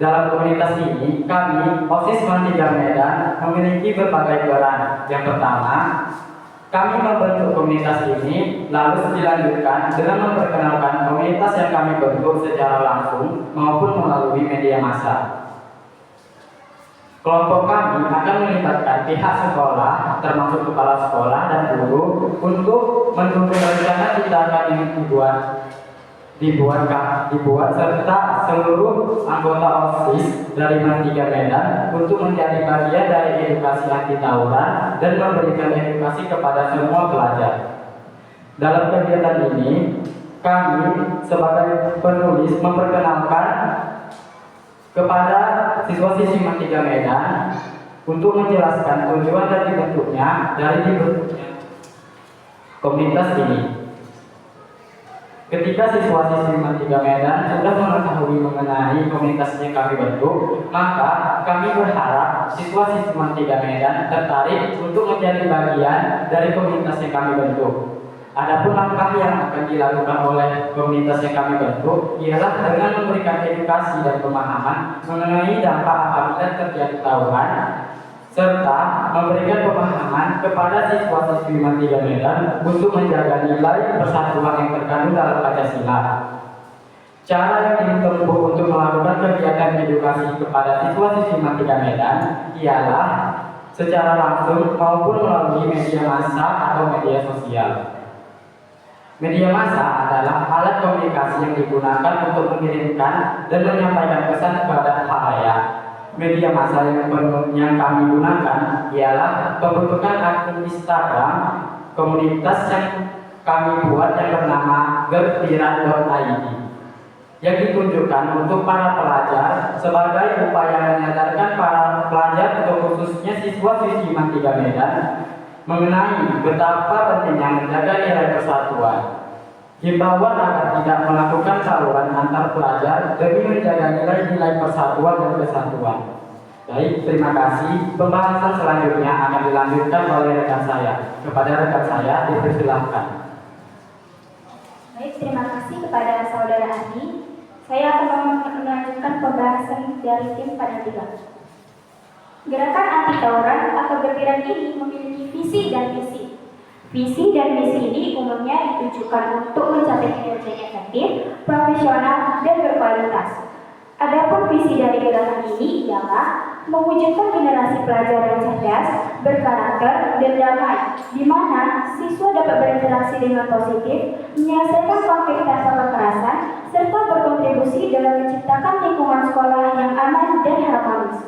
Dalam komunitas ini, kami OSIS MAN 3 Medan memiliki berbagai peran. Yang pertama, kami membentuk komunitas ini lalu dilanjutkan dengan memperkenalkan komunitas yang kami bentuk secara langsung maupun melalui media massa. Kelompok kami akan melibatkan pihak sekolah, termasuk kepala sekolah dan guru, untuk mendukung rencana tindakan yang dibuat serta seluruh anggota OSIS dari MAN 3 Medan untuk menjadi bagian dari edukasi anti tawuran dan memberikan edukasi kepada semua pelajar. Dalam kegiatan ini, kami sebagai penulis memperkenalkan kepada siswa-siswi MAN 3 Medan untuk menjelaskan tujuan dan dibentuknya komunitas ini. Ketika siswa-siswi MAN 3 Medan sudah mengetahui mengenai komunitas yang kami bentuk, maka kami berharap siswa-siswi MAN 3 Medan tertarik untuk menjadi bagian dari komunitas yang kami bentuk. Adapun langkah yang akan dilakukan oleh komunitas yang kami bentuk ialah dengan memberikan edukasi dan pemahaman mengenai dampak apabila terjadi tawuran, serta memberikan pemahaman kepada siswa-siswi MAN 3 Medan untuk menjaga nilai persatuan yang terkandung dalam Pancasila. Cara yang ditempuh untuk melakukan kegiatan edukasi kepada siswa-siswi MAN 3 Medan ialah secara langsung maupun melalui media massa atau media sosial. Media massa adalah alat komunikasi yang digunakan untuk mengirimkan dan menyampaikan pesan kepada khalayak. Media massa yang kami gunakan ialah pembentukan akun Instagram komunitas yang kami buat yang bernama gertiran.id yang ditunjukkan untuk para pelajar sebagai upaya menyadarkan para pelajar atau khususnya siswa-siswi MAN 3 Medan mengenai betapa pentingnya menjaga nilai persatuan. Himbauan agar tidak melakukan tawuran antar pelajar demi menjaga nilai-nilai persatuan dan kesatuan. Baik, terima kasih. Pembahasan selanjutnya akan dilanjutkan oleh rekan saya. Kepada rekan saya, dipersilahkan. Baik, terima kasih kepada saudara Adi. Saya akan melanjutkan pembahasan dari tim panel 3. Gerakan anti tawuran atau getiran ini memiliki visi dan misi. Visi dan misi ini umumnya ditujukan untuk mencapai kinerja yang efektif, profesional, dan berkualitas. Adapun visi dari gerakan ini ialah mewujudkan generasi pelajar yang cerdas, berkarakter, dan damai, di mana siswa dapat berinteraksi dengan positif, menyelesaikan konflik tanpa kekerasan, serta berkontribusi dalam menciptakan lingkungan sekolah yang aman dan harmonis.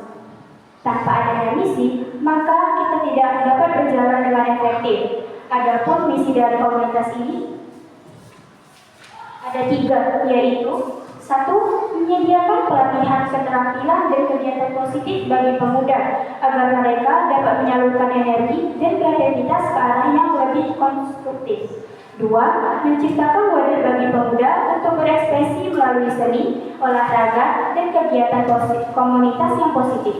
Tanpa adanya misi, maka kita tidak dapat berjalan dengan efektif. Adapun misi dari komunitas ini ada 3, yaitu 1. Menyediakan pelatihan keterampilan dan kegiatan positif bagi pemuda agar mereka dapat menyalurkan energi dan kreativitas ke arah yang lebih konstruktif. 2. Menciptakan wadah bagi pemuda untuk berekspresi melalui seni, olahraga, dan kegiatan komunitas yang positif.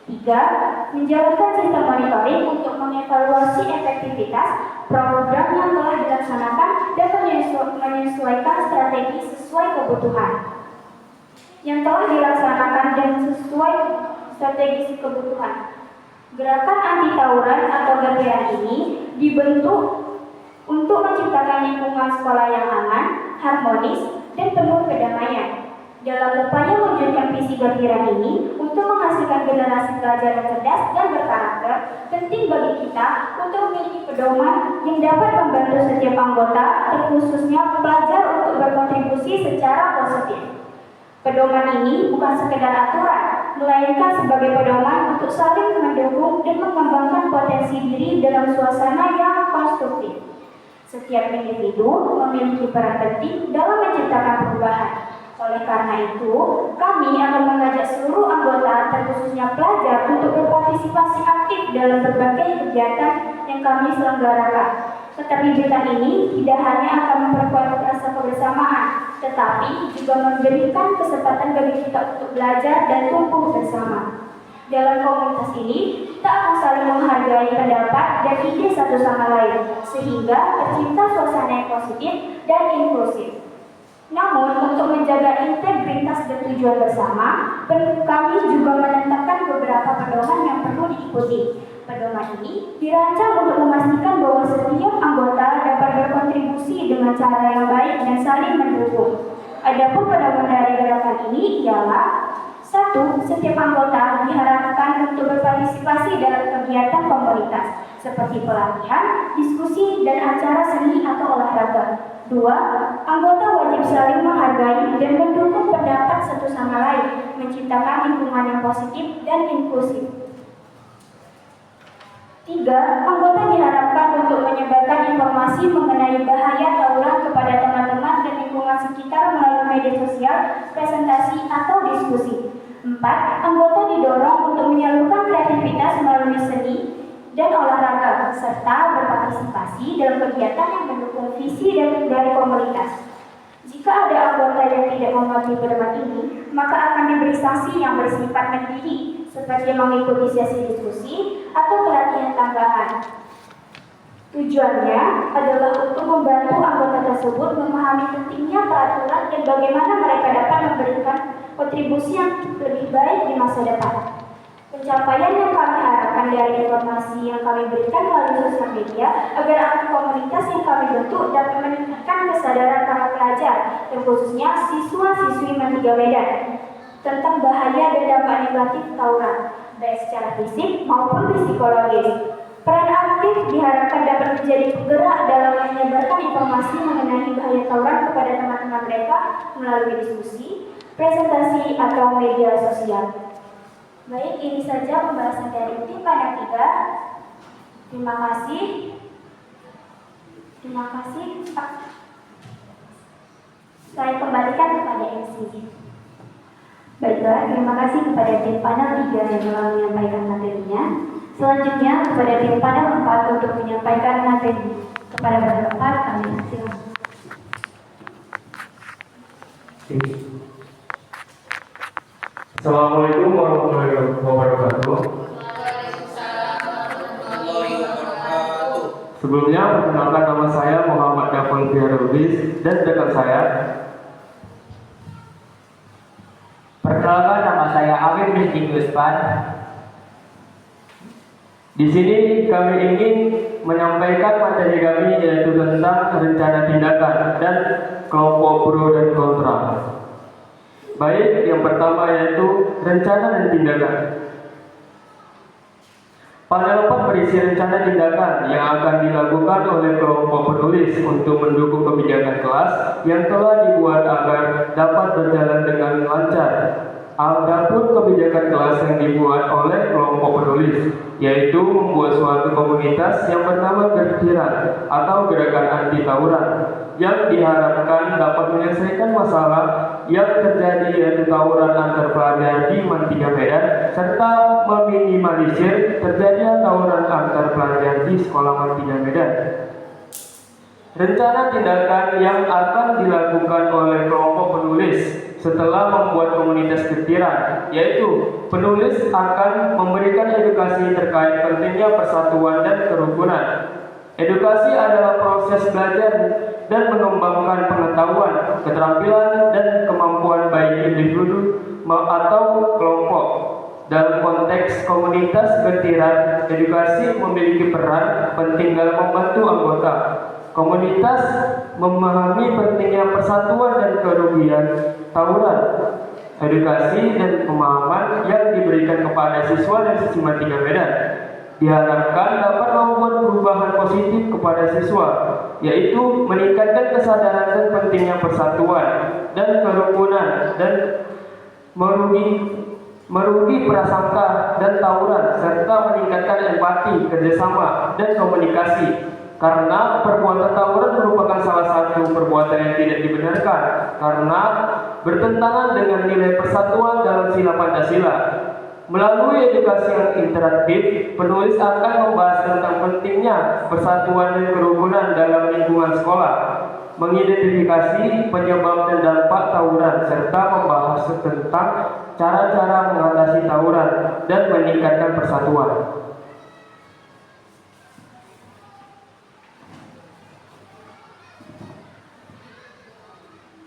3. Menjalankan sistem monitoring untuk mengevaluasi efektivitas program yang telah dilaksanakan dan menyesuaikan strategi sesuai kebutuhan. Yang telah dilaksanakan dan sesuai strategi kebutuhan. Gerakan anti tawuran atau getiran ini dibentuk untuk menciptakan lingkungan sekolah yang aman, harmonis, dan penuh kedamaian. Dalam upaya mewujudkan visi getiran ini untuk menghasilkan generasi pelajar yang cerdas dan berkarakter, penting bagi kita untuk memiliki pedoman yang dapat membantu setiap anggota, terkhususnya pelajar untuk berkontribusi secara positif. Pedoman ini bukan sekedar aturan, melainkan sebagai pedoman untuk saling mendukung dan mengembangkan potensi diri dalam suasana yang konstruktif. Setiap individu memiliki peran penting dalam menciptakan perubahan. Oleh karena itu, kami akan mengajak seluruh anggota, terkhususnya pelajar, untuk berpartisipasi aktif dalam berbagai kegiatan yang kami selenggarakan. Keterlibatan ini tidak hanya akan memperkuat rasa kebersamaan, tetapi juga memberikan kesempatan bagi kita untuk belajar dan tumbuh bersama. Dalam komunitas ini, kita akan saling menghargai pendapat dan ide satu sama lain, sehingga tercipta suasana yang positif dan inklusif. Namun, untuk menjaga integritas dan tujuan bersama, kami juga menetapkan beberapa pedoman yang perlu diikuti. Pedoman ini dirancang untuk memastikan bahwa setiap anggota dapat berkontribusi dengan cara yang baik dan saling mendukung. Adapun pedoman dari gerakan ini ialah 1. Setiap anggota diharapkan untuk berpartisipasi dalam kegiatan komunitas seperti pelatihan, diskusi, dan acara seni atau olahraga. 2. Anggota wajib saling menghargai dan mendukung pendapat satu sama lain, menciptakan lingkungan yang positif dan inklusif. 3. Anggota diharapkan untuk menyebarkan informasi mengenai bahaya tawuran kepada teman-teman dan lingkungan sekitar melalui media sosial, presentasi, atau diskusi. 4. Anggota didorong untuk menyalurkan kreativitas melalui seni dan olahraga, serta berpartisipasi dalam kegiatan yang mendukung visi dari komunitas. Jika ada anggota yang tidak mematuhi pedoman ini, maka akan diberi sanksi yang bersifat mandiri, seperti mengikuti sesi diskusi atau pelatihan tambahan. Tujuannya adalah untuk membantu anggota tersebut memahami pentingnya peraturan dan bagaimana mereka dapat memberikan kontribusi yang lebih baik di masa depan. Pencapaian yang kami harapkan dari informasi yang kami berikan melalui sosial media agar akun komunitas yang kami bentuk dapat meningkatkan kesadaran para pelajar, terkhususnya siswa-siswi Mantiga Medan, tentang bahaya dan dampak negatif tawuran, baik secara fisik maupun psikologis. Peran aktif diharapkan dapat menjadi penggerak dalam menyebarkan informasi mengenai bahaya tawuran kepada teman-teman mereka melalui diskusi, presentasi, atau media sosial. Baik, ini saja pembahasan dari tim Pandang 3. Terima kasih. Terima kasih, Pak. Saya kembalikan kepada MC. Baiklah, terima kasih kepada tim panel 3 yang telah menyampaikan materinya. Selanjutnya kepada tim panel 4 untuk menyampaikan materi. Kepada panel 4 kami silakan. Assalamualaikum warahmatullahi wabarakatuh. Sebelumnya, perkenalkan nama saya Muhammad Dafon Fiarubis dan rekan saya. Perkenalkan, nama saya Afif Rizky Yuspan. Di sini kami ingin menyampaikan materi kami yaitu tentang rencana tindakan dan kelompok pro dan kontra. Baik, yang pertama yaitu rencana dan tindakan. Panel 4 berisi rencana tindakan yang akan dilakukan oleh kelompok penulis untuk mendukung kebijakan kelas yang telah dibuat agar dapat berjalan dengan lancar. Adapun kebijakan kelas yang dibuat oleh kelompok penulis, yaitu membuat suatu komunitas yang bernama Gertiran atau Gerakan Anti Tawuran, yang diharapkan dapat menyelesaikan masalah yang terjadi yaitu tawuran antar pelajar di Mantiga Medan, serta meminimalisir terjadinya tawuran antar pelajar di sekolah Mantiga Medan. Rencana tindakan yang akan dilakukan oleh kelompok penulis setelah membuat komunitas Gertiran, yaitu penulis akan memberikan edukasi terkait pentingnya persatuan dan kerukunan. Edukasi adalah proses belajar dan mengembangkan pengetahuan, keterampilan, dan kemampuan baik individu atau kelompok. Dalam konteks komunitas Gertiran, edukasi memiliki peran penting dalam membantu anggota komunitas memahami pentingnya persatuan dan kerugian tawuran. Edukasi dan pemahaman yang diberikan kepada siswa dan siswi Mantiga Medan diharapkan dapat membuat perubahan positif kepada siswa, yaitu meningkatkan kesadaran dan pentingnya persatuan dan kerukunan dan merugi prasangka dan tawuran, serta meningkatkan empati, kerjasama, dan komunikasi. Karena perbuatan tawuran merupakan salah satu perbuatan yang tidak dibenarkan karena bertentangan dengan nilai persatuan dalam sila Pancasila. Melalui edukasi yang interaktif, penulis akan membahas tentang pentingnya persatuan dan kerukunan dalam lingkungan sekolah, mengidentifikasi penyebab dan dampak tawuran, serta membahas tentang cara-cara mengatasi tawuran dan meningkatkan persatuan.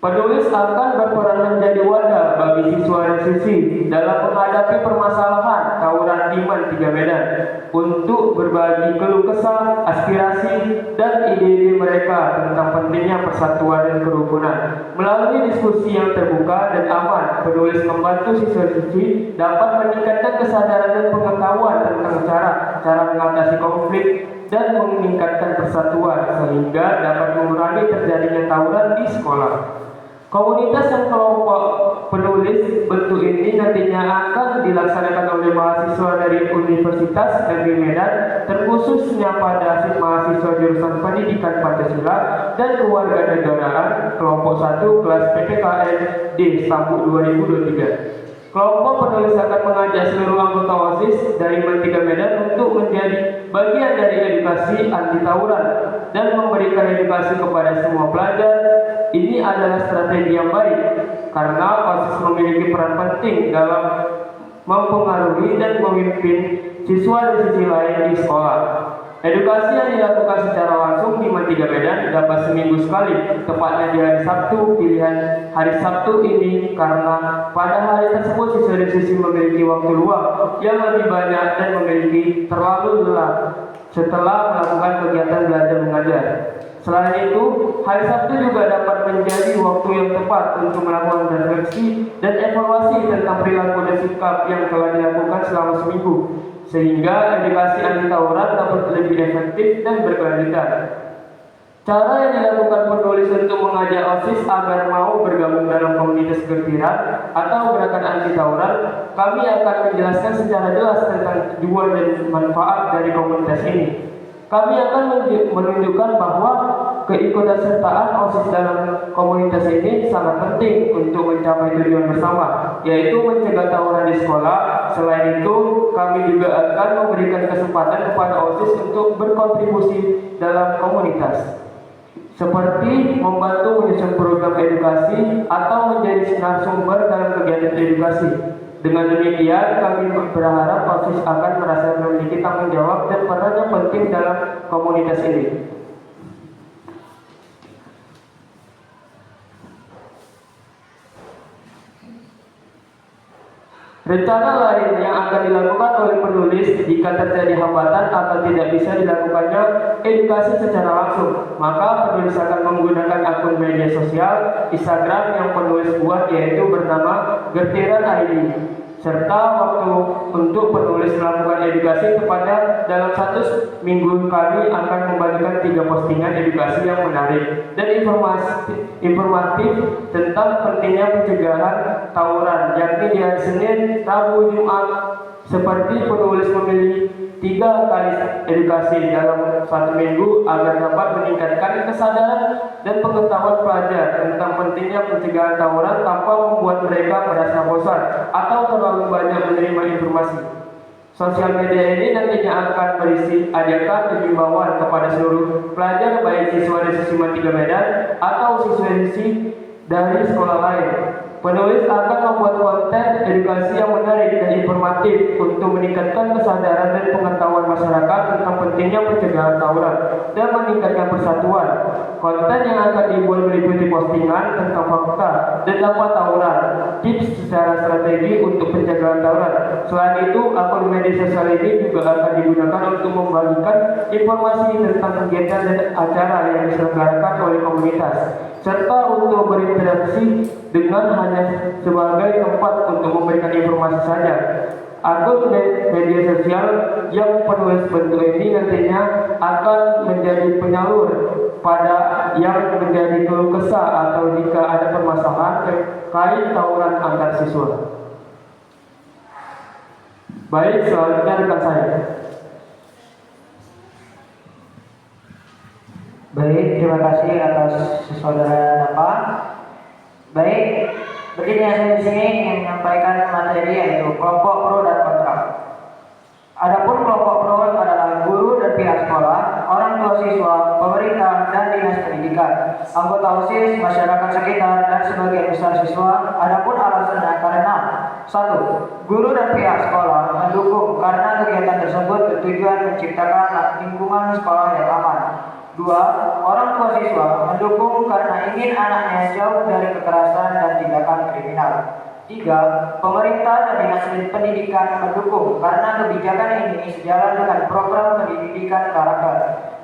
Penulis akan berperan menjadi wadah bagi siswa dan siswi dalam menghadapi permasalahan tawuran di Mantiga Medan untuk berbagi keluh kesah, aspirasi, dan ide-ide mereka tentang pentingnya persatuan dan kerukunan. Melalui diskusi yang terbuka dan aman, penulis membantu siswa-siswi dapat meningkatkan kesadaran dan pengetahuan tentang cara mengatasi konflik dan meningkatkan persatuan sehingga dapat mengurangi terjadinya tawuran di sekolah. Komunitas dan kelompok penulis bentuk ini nantinya akan dilaksanakan oleh mahasiswa dari Universitas Negeri Medan, terkhususnya pada mahasiswa jurusan Pendidikan Pancasila dan Kewarganegaraan kelompok 1 kelas PPKN D Sambu 2023. Kelompok penulis akan mengajak seluruh anggota OSIS dari Mantiga Medan untuk menjadi bagian dari edukasi anti tawuran dan memberikan edukasi kepada semua pelajar. Ini adalah strategi yang baik karena OSIS memiliki peran penting dalam mempengaruhi dan memimpin siswa dan siswi lain di sekolah. Edukasi yang dilakukan secara langsung di Mantiga Medan dapat seminggu sekali, tepatnya di hari Sabtu. Pilihan hari Sabtu ini karena pada hari tersebut siswa dan siswi memiliki waktu luang yang lebih banyak dan memiliki terlalu lelah setelah melakukan kegiatan belajar mengajar. Selain itu, hari Sabtu juga dapat menjadi waktu yang tepat untuk melakukan refleksi dan evaluasi tentang perilaku dan sikap yang telah dilakukan selama seminggu, sehingga edukasi anti tawuran dapat lebih efektif dan berkelanjutan. Cara yang dilakukan penulis untuk mengajak OSIS agar mau bergabung dalam komunitas Gertiran atau gerakan anti tawuran, kami akan menjelaskan secara jelas tentang tujuan dan manfaat dari komunitas ini. Kami akan menunjukkan bahwa keikutsertaan OSIS dalam komunitas ini sangat penting untuk mencapai tujuan bersama, yaitu mencegah tawuran di sekolah. Selain itu, kami juga akan memberikan kesempatan kepada OSIS untuk berkontribusi dalam komunitas, seperti membantu menyusun program edukasi atau menjadi narasumber dalam kegiatan edukasi. Dengan demikian, kami berharap OSIS akan merasa memiliki tanggung jawab dan peran yang penting dalam komunitas ini. Rencana lain yang akan dilakukan oleh penulis jika terjadi hambatan atau tidak bisa dilakukannya edukasi secara langsung, maka penulis akan menggunakan akun media sosial Instagram yang penulis buat, yaitu bernama Gertiran ID, serta waktu untuk penulis melakukan edukasi kepada dalam 1 minggu kami akan membagikan 3 postingan edukasi yang menarik dan informatif tentang pentingnya pencegahan tawuran, yakni di hari Senin, Rabu, Jumat. Seperti penulis memilih 3 kali edukasi dalam 1 minggu agar dapat meningkatkan kesadaran dan pengetahuan pelajar tentang pentingnya pencegahan tawuran tanpa membuat mereka merasa bosan atau terlalu banyak menerima informasi. Sosial media ini nantinya akan berisi ajakan dan himbauan kepada seluruh pelajar, baik siswa dari Sisima 3 Medan atau siswa-siswi dari sekolah lain. Penulis akan membuat konten edukasi yang menarik dan informatif untuk meningkatkan kesadaran dan pengetahuan masyarakat tentang pentingnya pencegahan tawuran dan meningkatkan persatuan. Konten yang akan dibuat meliputi postingan tentang fakta dan dampak tawuran, tips secara strategi untuk pencegahan tawuran. Selain itu, akun media sosial ini juga akan digunakan untuk membagikan informasi tentang kegiatan dan acara yang diselenggarakan oleh komunitas, serta untuk berinteraksi dengan hanya sebagai tempat untuk memberikan informasi saja. Akun media sosial yang penulis bentuk ini nantinya akan menjadi penyalur pada yang menjadi keluh kesah atau jika ada permasalahan terkait tawuran antar siswa. Baik, selanjutnya rekan saya. Baik, terima kasih atas saudara Napa. Baik, begini saya di sini ingin menyampaikan materi yaitu kelompok pro dan kontra. Adapun kelompok pro adalah guru dan pihak sekolah, orang tua siswa, pemerintah dan dinas pendidikan, anggota OSIS, masyarakat sekitar dan sebagian besar siswa. Adapun alasannya karena 1. Guru dan pihak sekolah mendukung karena kegiatan tersebut bertujuan menciptakan lingkungan sekolah yang aman. 2. Orang tua siswa mendukung karena ingin anaknya jauh dari kekerasan dan tindakan kriminal. 3. Pemerintah dan dinas pendidikan mendukung karena kebijakan ini sejalan dengan program pendidikan karakter.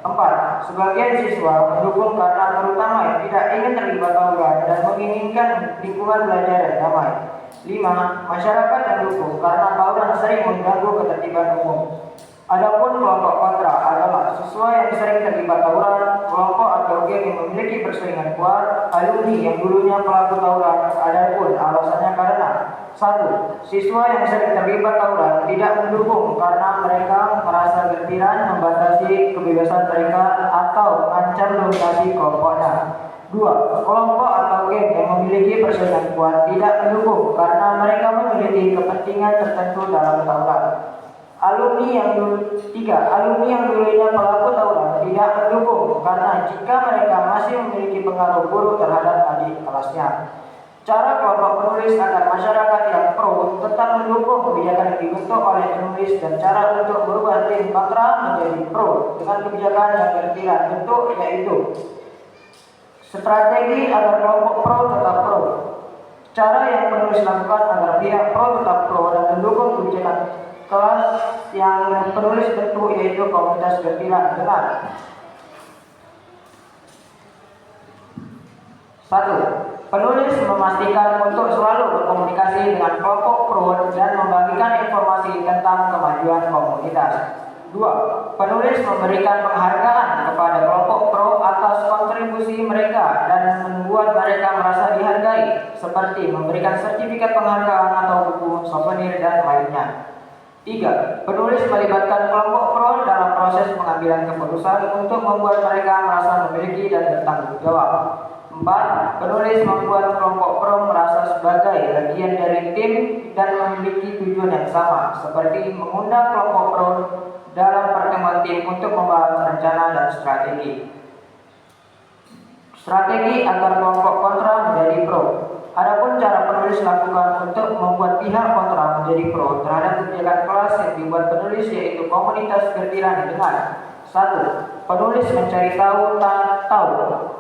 4. Sebagian siswa mendukung karena terutama yang tidak ingin terlibat tawuran dan menginginkan lingkungan belajar yang damai. 5. Masyarakat mendukung karena tawuran sering mengganggu ketertiban umum. Adapun kelompok kontra adalah siswa yang sering terlibat tawuran, kelompok atau geng yang memiliki persaingan kuat, alumni yang dulunya pelaku tawuran. Adapun alasannya karena 1. Siswa yang sering terlibat tawuran tidak mendukung karena mereka merasa gertiran membatasi kebebasan mereka atau mengancam dominasi kelompoknya. 2. Kelompok atau geng yang memiliki persaingan kuat tidak mendukung karena mereka memiliki kepentingan tertentu dalam tawuran. 3. Alumni yang dulunya pelaku tawuran tidak mendukung karena jika mereka masih memiliki pengaruh buruk terhadap adik kelasnya. Cara kelompok penulis agar masyarakat yang pro tetap mendukung kebijakan yang dibentuk oleh penulis dan cara untuk merubah tim kontra menjadi pro dengan kebijakan yang berkira bentuk yaitu strategi agar kelompok pro tetap pro. Cara yang penulis lakukan agar pihak pro tetap pro dan mendukung kebijakan kelas yang penulis bentuk yaitu komunitas gertiran dengan 1. Penulis memastikan untuk selalu berkomunikasi dengan kelompok pro dan membagikan informasi tentang kemajuan komunitas. 2. Penulis memberikan penghargaan kepada kelompok pro atas kontribusi mereka dan membuat mereka merasa dihargai, seperti memberikan sertifikat penghargaan atau buku, souvenir, dan lainnya. 3. Penulis melibatkan kelompok pro dalam proses pengambilan keputusan untuk membuat mereka merasa memiliki dan bertanggung jawab. 4. Penulis membuat kelompok pro merasa sebagai bagian dari tim dan memiliki tujuan yang sama, seperti mengundang kelompok pro dalam pertemuan tim untuk membahas rencana dan strategi. Strategi agar kelompok kontra menjadi pro. Adapun cara penulis lakukan untuk membuat pihak kontra menjadi pro terhadap kebijakan kelas yang dibuat penulis yaitu komunitas gertiran dengan 1. Penulis mencari tahu,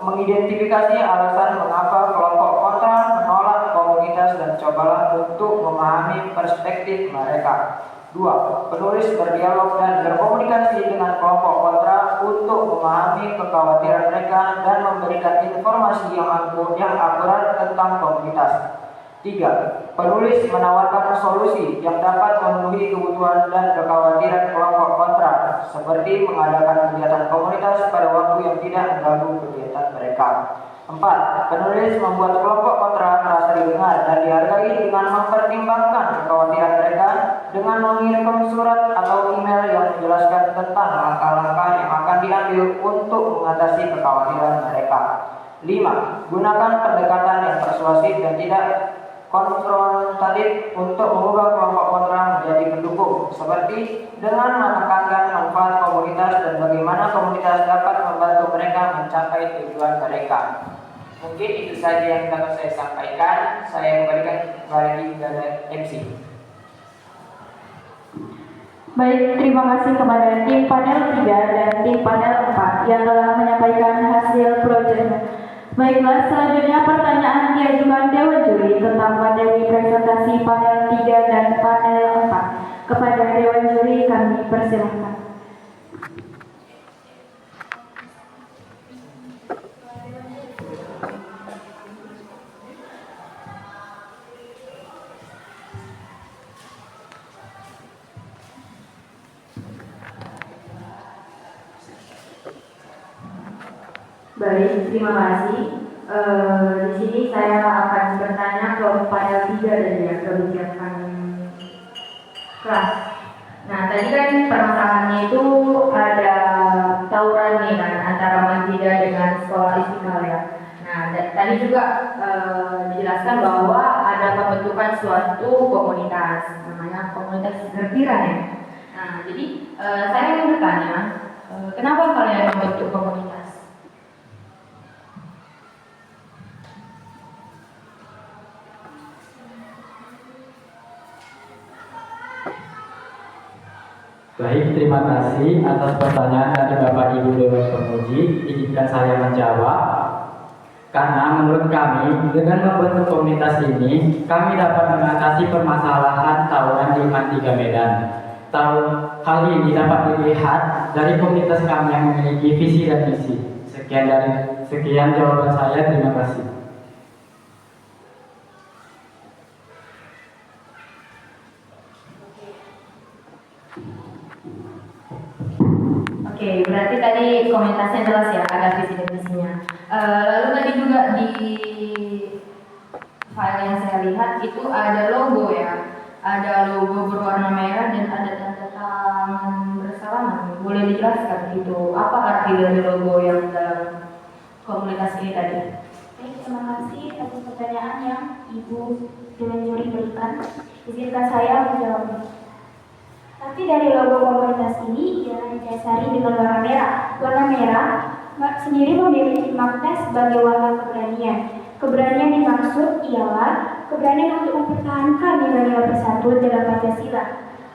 mengidentifikasi alasan mengapa kelompok kontra menolak komunitas komunitas dan cobalah untuk memahami perspektif mereka. 2. Penulis berdialog dan berkomunikasi dengan kelompok kontra untuk memahami kekhawatiran mereka dan memberikan informasi yang akurat tentang komunitas. 3. Penulis menawarkan solusi yang dapat memenuhi kebutuhan dan kekhawatiran kelompok kontra, seperti mengadakan kegiatan komunitas pada waktu yang tidak mengganggu kegiatan mereka. 4. Penulis membuat kelompok kontra merasa didengar dan dihargai dengan mempertimbangkan kekhawatiran mereka dengan mengirimkan surat atau email yang menjelaskan tentang langkah-langkah yang akan diambil untuk mengatasi kekhawatiran mereka. 5. Gunakan pendekatan yang persuasif dan tidak konfrontatif untuk mengubah kelompok kontra menjadi pendukung, seperti dengan menekankan manfaat komunitas dan bagaimana komunitas dapat membantu mereka mencapai tujuan mereka. Mungkin itu saja yang dapat saya sampaikan. Saya kembalikan kembali kepada MC. Baik, terima kasih kepada tim panel 3 dan tim panel 4 yang telah menyampaikan hasil proyeknya. Baiklah, selanjutnya pertanyaan diajukan Dewan Juri tentang materi presentasi panel 3 dan panel 4. Kepada Dewan Juri kami persilahkan. Baik, terima kasih. Di sini saya akan bertanya ke panel 3 dan ya kebijakan kelas. Nah, tadi kan permasalahannya itu ada tawuran nih kan antara Masjidah dengan sekolah Istiqlal ya. Nah, tadi juga dijelaskan bahwa ada pembentukan suatu komunitas, namanya komunitas Gertiran ya. Nah, jadi saya ingin bertanya, kenapa kalian membentuk komunitas? Baik, terima kasih atas pertanyaan dari Bapak Ibu Dewan Pemuji. Izinkan saya menjawab. Karena menurut kami, dengan membentuk komunitas ini, kami dapat mengatasi permasalahan tawuran di Mantiga Medan. Hal ini dapat dilihat dari komunitas kami yang memiliki visi dan misi. Sekian jawaban saya, terima kasih. Oke, berarti tadi komunitasnya jelas ya, ada visi dan misinya. Lalu tadi juga di file yang saya lihat itu ada logo ya, ada logo berwarna merah dan ada tanda tangan bersalaman. Boleh dijelaskan itu apa arti dari logo yang dalam komunitas ini tadi? Baik, terima kasih atas pertanyaan yang Ibu Dewan Juri berikan. Izinkan saya menjawabnya. Tapi dari logo komunitas ini ialah didasari dengan warna merah. Warna merah sendiri memiliki makna sebagai warna keberanian. Keberanian dimaksud ialah keberanian untuk mempertahankan nilai-nilai persatuan dalam Pancasila.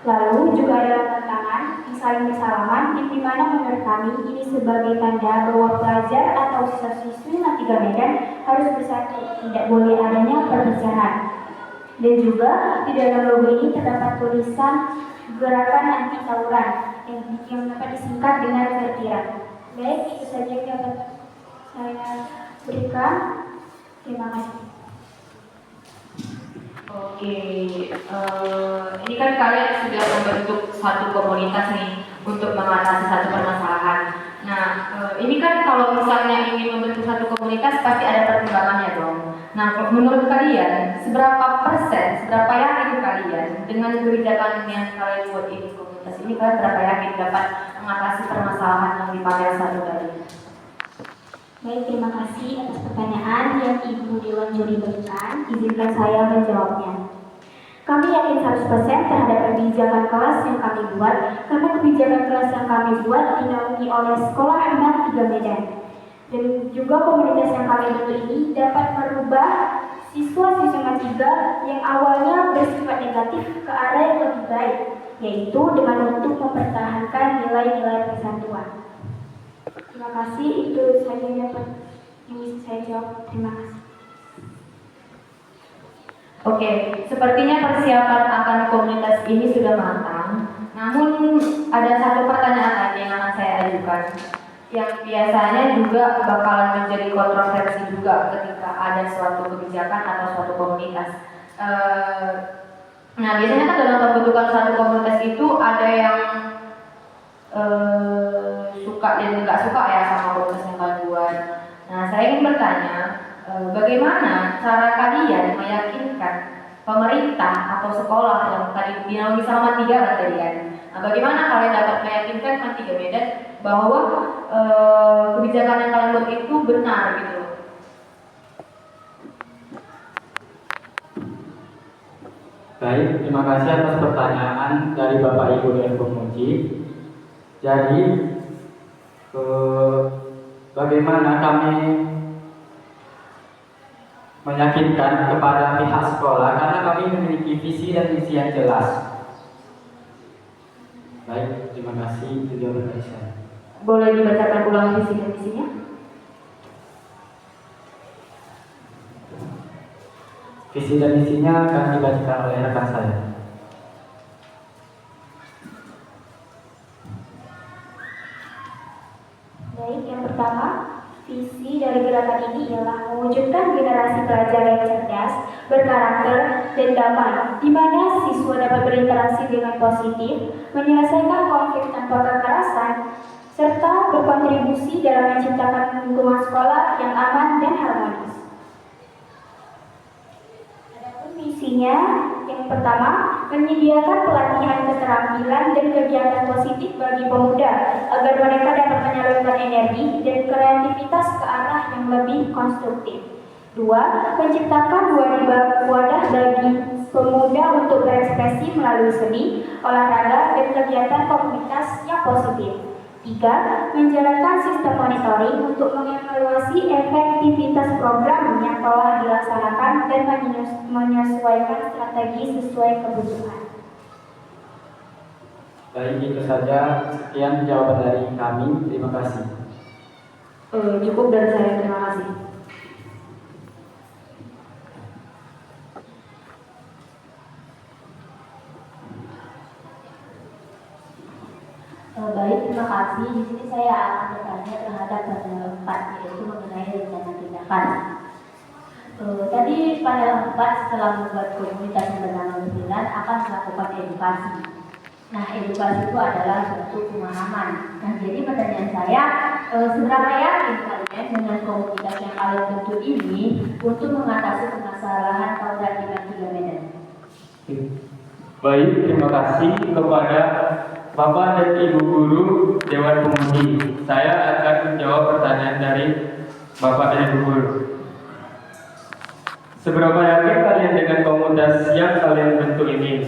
Lalu juga ada tantangan saling bersalaman, di mana menurut kami ini sebagai tanda bahwa pelajar atau siswa-siswi Mantiga Medan harus bersatu, tidak boleh adanya perpecahan. Dan juga di dalam logo ini terdapat tulisan gerakan anti tawuran yang dapat disingkat dengan Gertiran. Baik, itu saja yang dapat saya berikan. Terima kasih. Oke, ini kan kalian sudah membentuk satu komunitas nih untuk mengatasi satu permasalahan. Nah, ini kan kalau misalnya ingin membentuk satu komunitas pasti ada pertimbangannya dong. Nah, menurut kalian seberapa yakin kalian dengan kebijakan yang kalian buat ini komunitas ini, kalian berapa yakin dapat mengatasi permasalahan yang di panel 1 tadi? Baik, terima kasih atas pertanyaan yang Ibu Dewan Juri berikan. Izinkan saya menjawabnya. Kami yakin 100% terhadap kebijakan kelas yang kami buat, karena kebijakan kelas yang kami buat dinaungi oleh Sekolah Mantiga Medan. Dan juga komunitas yang kami bentuk ini dapat merubah siswa-siswa Mantiga yang awalnya bersifat negatif ke arah yang lebih baik, yaitu dengan untuk mempertahankan nilai-nilai persatuan. Terima kasih, itu saja yang bisa saya jawab. Terima kasih. Oke, sepertinya persiapan akan komunitas ini sudah matang. Namun ada satu pertanyaan lagi yang akan saya ajukan, yang biasanya juga bakalan menjadi kontroversi juga ketika ada suatu kebijakan atau suatu komunitas. Nah, biasanya kan dalam pembentukan suatu komunitas itu ada yang suka dan nggak suka ya sama komunitas yang kalian buat. Nah, saya ingin bertanya, bagaimana cara kalian meyakinkan pemerintah atau sekolah yang tadi binaungi sama 3 kan tadi kan? Nah, bagaimana kalian dapat meyakinkan Man 3 Medan bahwa kebijakan yang kalian buat itu benar gitu? Baik, terima kasih atas pertanyaan dari Bapak Ibu dan Pemuji. Jadi, bagaimana kami meyakinkan kepada pihak sekolah karena kami memiliki visi dan misi yang jelas. Baik, terima kasih. Itu jawaban dari saya. Boleh dibacakan ulang visi dan misinya? Visi dan misinya akan dibacakan oleh rekan saya. Baik, yang pertama, visi dari gerakan ini ialah mewujudkan generasi pelajar yang cerdas, berkarakter, dan damai, di mana siswa dapat berinteraksi dengan positif, menyelesaikan konflik tanpa kekerasan, serta berkontribusi dalam menciptakan lingkungan sekolah yang aman dan harmonis. Adapun misinya, yang pertama, menyediakan pelatihan keterampilan dan kegiatan positif bagi pemuda agar mereka dapat menyalurkan energi dan kreativitas ke arah yang lebih konstruktif. 2. Menciptakan wadah bagi pemuda untuk berekspresi melalui seni, olahraga, dan kegiatan komunitas yang positif. 3. Menjalankan sistem monitoring untuk mengevaluasi efektivitas program yang telah dilaksanakan dan menyesuaikan strategi sesuai kebutuhan. Baik, itu saja. Sekian jawaban dari kami. Terima kasih. Cukup dari saya. Terima kasih. Baik, terima kasih. Di sini saya akan bertanya terhadap panel 4, yaitu mengenai rencana tindakan. Tadi panel 4 setelah membuat komunitas yang bernama Berbilan akan melakukan edukasi. Nah, edukasi itu adalah suatu pemahaman. Nah, jadi pertanyaan saya, seberapa yakin kalian dengan komunitas yang kalian bentuk ini untuk mengatasi permasalahan program di Man 3 Medan? Baik, terima kasih kepada Bapak dan Ibu Guru Dewan Pemuji. Saya akan menjawab pertanyaan dari Bapak dan Ibu Guru. Seberapa yakin kalian dengan komunitas yang kalian bentuk ini?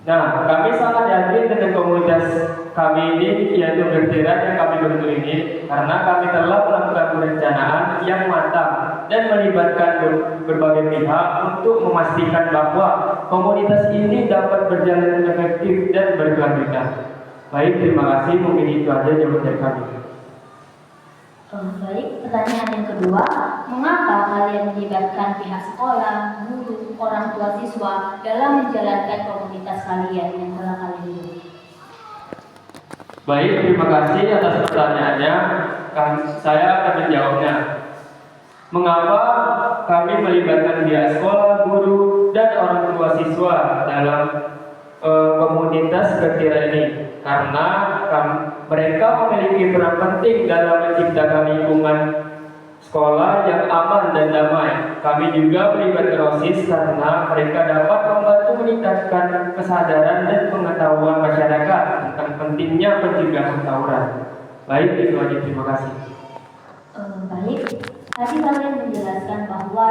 Nah, kami sangat yakin dengan komunitas kami ini, yaitu Bertiran yang kami bentuk ini, karena kami telah melakukan perencanaan yang matang dan melibatkan berbagai pihak untuk memastikan bahwa komunitas ini dapat berjalan efektif dan berkelanjutan. Baik, terima kasih. Mungkin itu aja jawaban dari kami. Baik, pertanyaan yang kedua, mengapa kalian melibatkan pihak sekolah, guru, orang tua siswa dalam menjalankan komunitas kalian yang telah kalian buat? Baik, terima kasih atas pertanyaannya. Saya akan menjawabnya. Mengapa kami melibatkan pihak sekolah, guru, dan orang tua siswa dalam komunitas Bertiran ini? Karena mereka memiliki peran penting dalam menciptakan lingkungan sekolah yang aman dan damai. Kami juga melibatkan OSIS karena mereka dapat membantu meningkatkan kesadaran dan pengetahuan masyarakat tentang pentingnya pencegahan tawuran. Baik, itu aja. Terima kasih. Baik, tadi kalian menjelaskan bahwa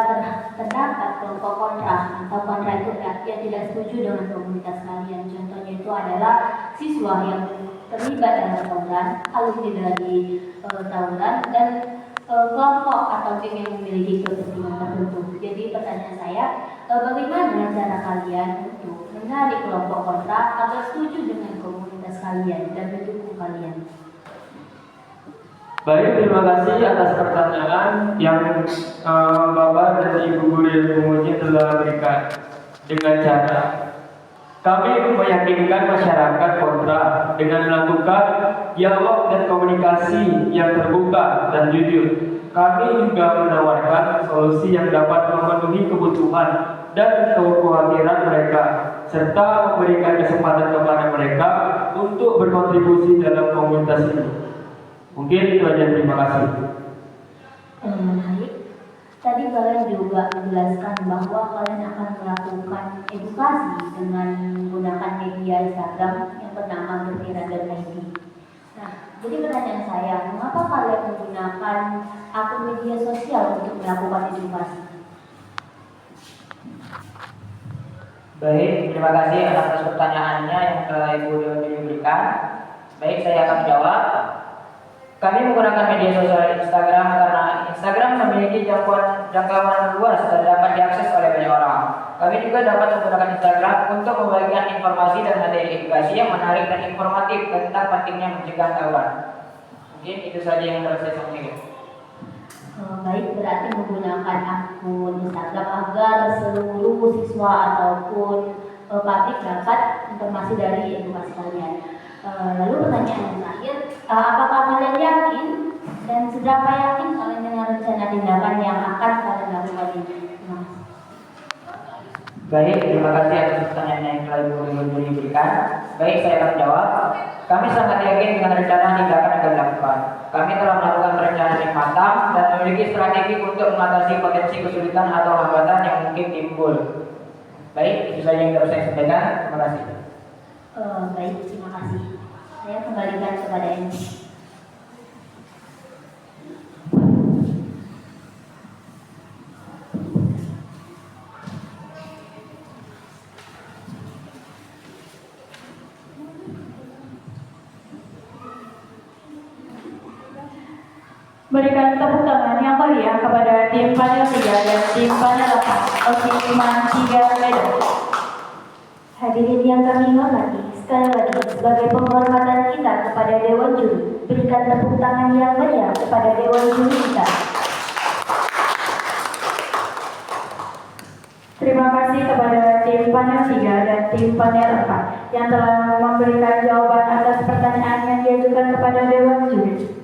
terdapat kelompok kontra atau kontra itu yang tidak setuju dengan komunitas kalian. Contohnya itu adalah siswa yang terlibat dalam tawuran, alumni dari tawuran, dan kelompok atau tim yang memiliki kepentingan tertentu. Jadi pertanyaan saya, bagaimana cara kalian untuk menarik kelompok kontra agar setuju dengan komunitas kalian dan mendukung kalian? Baik, terima kasih atas pertanyaan yang Bapak dan Ibu Guru yang memuji telah berikan. Dengan cara kami meyakinkan masyarakat kontra dengan melakukan dialog dan komunikasi yang terbuka dan jujur. Kami juga menawarkan solusi yang dapat memenuhi kebutuhan dan kekhawatiran mereka, serta memberikan kesempatan kepada mereka untuk berkontribusi dalam komunitas ini. Mungkin itu aja, terima kasih. Baik. Tadi kalian juga menjelaskan bahwa kalian akan melakukan edukasi dengan menggunakan media Instagram yang bernama Gembira.id. Nah, jadi pertanyaan saya, mengapa kalian menggunakan akun media sosial untuk melakukan edukasi? Baik, terima kasih atas pertanyaannya yang telah Ibu Dewi berikan. Baik, saya akan jawab. Kami menggunakan media sosial Instagram karena Instagram memiliki jangkauan luas dan dapat diakses oleh banyak orang. Kami juga dapat menggunakan Instagram untuk membagikan informasi dan materi edukasi yang menarik dan informatif tentang pentingnya mencegah tawuran. Mungkin itu saja yang harus saya sampaikan. Baik, berarti menggunakan akun Instagram agar seluruh siswa ataupun publik dapat informasi dari edukasi kalian. Lalu pertanyaan yang terakhir, apakah kalian yakin dan seberapa yakin kalian dengan rencana tindakan yang akan kalian lakukan ini? Baik, terima kasih atas pertanyaan yang telah Ibu berikan. Baik, saya akan jawab. Kami sangat yakin dengan rencana tindakan yang dilakukan. Kami telah melakukan perencanaan yang matang dan memiliki strategi untuk mengatasi potensi kesulitan atau hambatan yang mungkin timbul. Baik, itu saja yang dapat saya sampaikan. Terima kasih. Baik, terima kasih. Saya kembalikan kepada Eni. Berikan tepuk tangan yang meriah kepada tim panel 3 dan tim panel 4, Osisman 3 Medan. Hadirin yang kami hormati, sekali lagi sebagai penghormatan kita kepada Dewan Juri, berikan tepuk tangan yang meriah kepada Dewan Juri kita. Terima kasih kepada tim panel 3 dan tim panel 4 yang telah memberikan jawaban atas pertanyaan yang diajukan kepada Dewan Juri.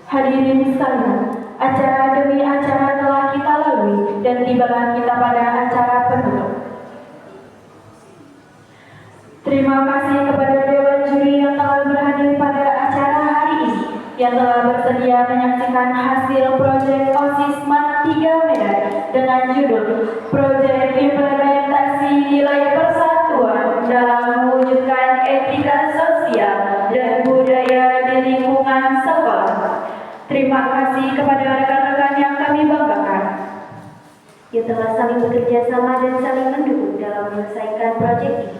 Hadirin sekalian, acara demi acara telah kita lalui dan tibalah kita pada acara penutup. Terima kasih kepada Dewan Juri yang telah berhadir pada acara hari ini, yang telah bersedia menyaksikan hasil proyek Osisman 3 Medan dengan judul Proyek Implementasi Nilai Persatuan dalam Mewujudkan Etika Sosial dan Budaya di Lingkungan Sekolah. Terima kasih kepada rekan-rekan yang kami banggakan yang telah saling bekerja sama dan saling mendukung dalam menyelesaikan proyek ini.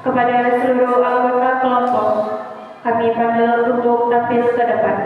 Kepada seluruh anggota kelompok, kami panggil untuk tampil ke depan.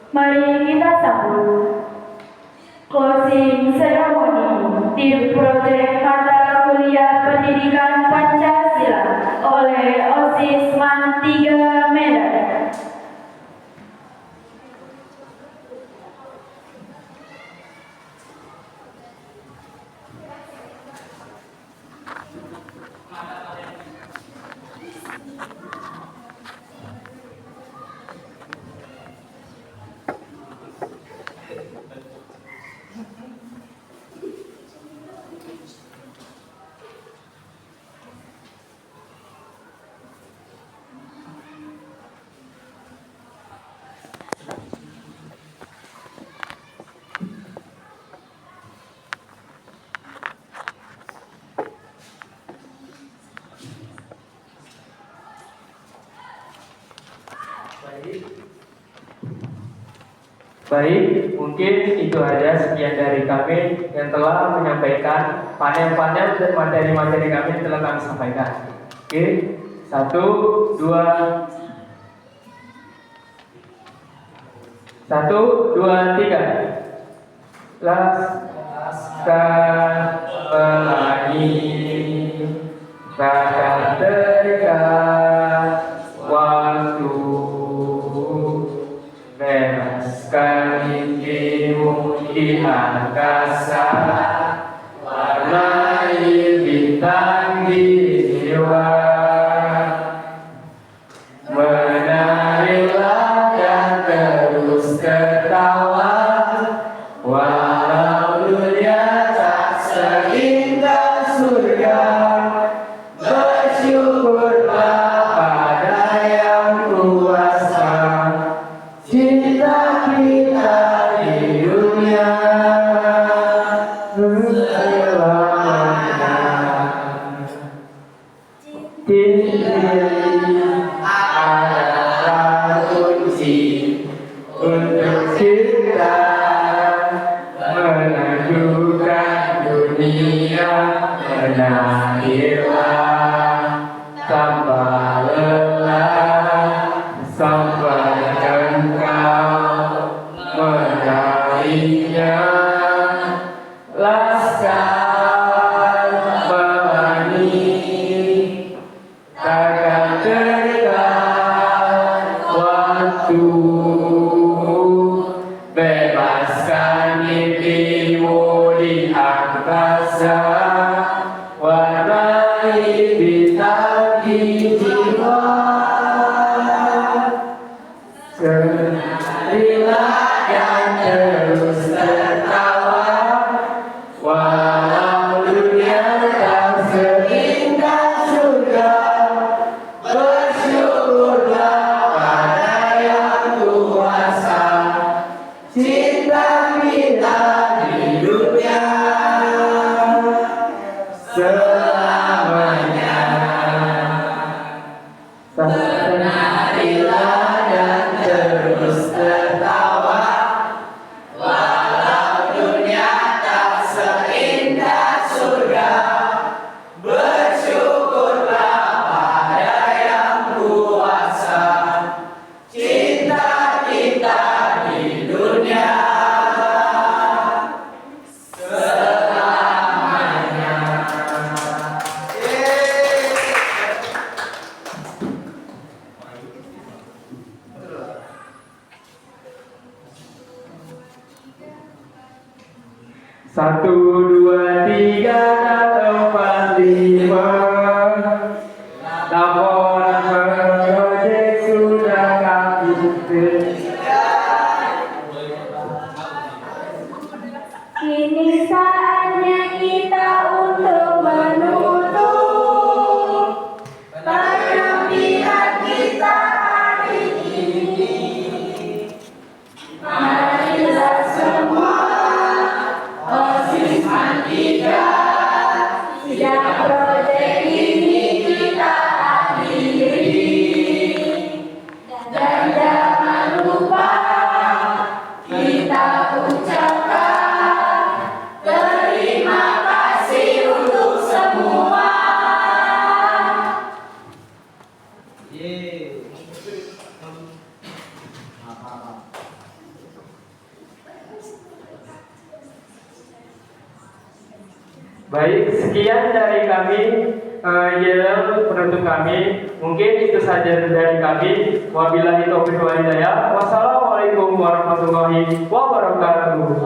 Mari kita sambut closing ceremony tim proyek mata kuliah pendidikan Pancasila oleh Osisman 3 Medan. Baik, mungkin itu aja sekian dari kami yang telah menyampaikan panel-panel dan materi-materi kami yang telah kami sampaikan. Oke, 1, 2, 3. Laskan pelangi takkan terikat waktu, bebaskan mimpimu di angkasa, warnai bintang di jiwa. Menarilah dan terus tertawa, walau dunia tak seindah surga. Bersyukurlah pada yang kuasa, cinta kita di dunia selamanya. Adalah kunci untuk kita menaklukkan dunia. Menarilah tanpa lelah sampai engkau meraihnya. Laskan pelangi takkan terikat waktu, bebaskan mimpimu di angkasa, warnai bintang di jiwa. Senarilah dan terus tertawa, walau dunia tak seindah surga. Bersyukurlah pada yang kuasa, cinta kita di dunia selamanya. Senarilah dan terus tertawa, walau dunia tak seindah surga. Bersyukurlah pada yang kuasa, cinta kita di dunia selamanya. Satu, dua, tiga, dan 4, 5. Laporan proyek sudah kami Kini saatnya kita untuk menutup penampilan kita hari ini. Marilah semua OSIS Mantiga, sidang proyek ini kita akhiri. Dan jangan lupa kita ucapkan terima kasih untuk semua. Baik, sekian dari kami, ialah penutup kami. Mungkin itu saja dari kami. Wabillahi taufiq wal hidayah. Wassalamualaikum warahmatullahi wabarakatuh.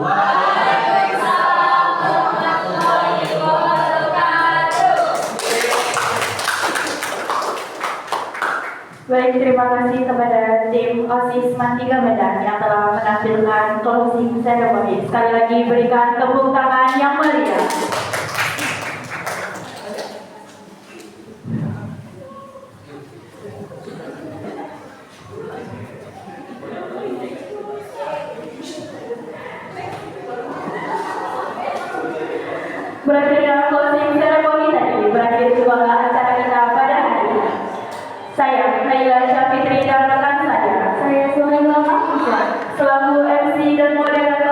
Baik, terima kasih kepada tim OSIS Mantiga Medan yang telah menampilkan closing ceremony. Sekali lagi berikan tepuk tangan yang meriah. Berakhir dengan closing ceremony tadi, berakhir juga acara kita pada hari ini. Saya Naila Syafitri dan rekan saya Saya Suhaila Mahfuzah selaku MC inovasi dan modern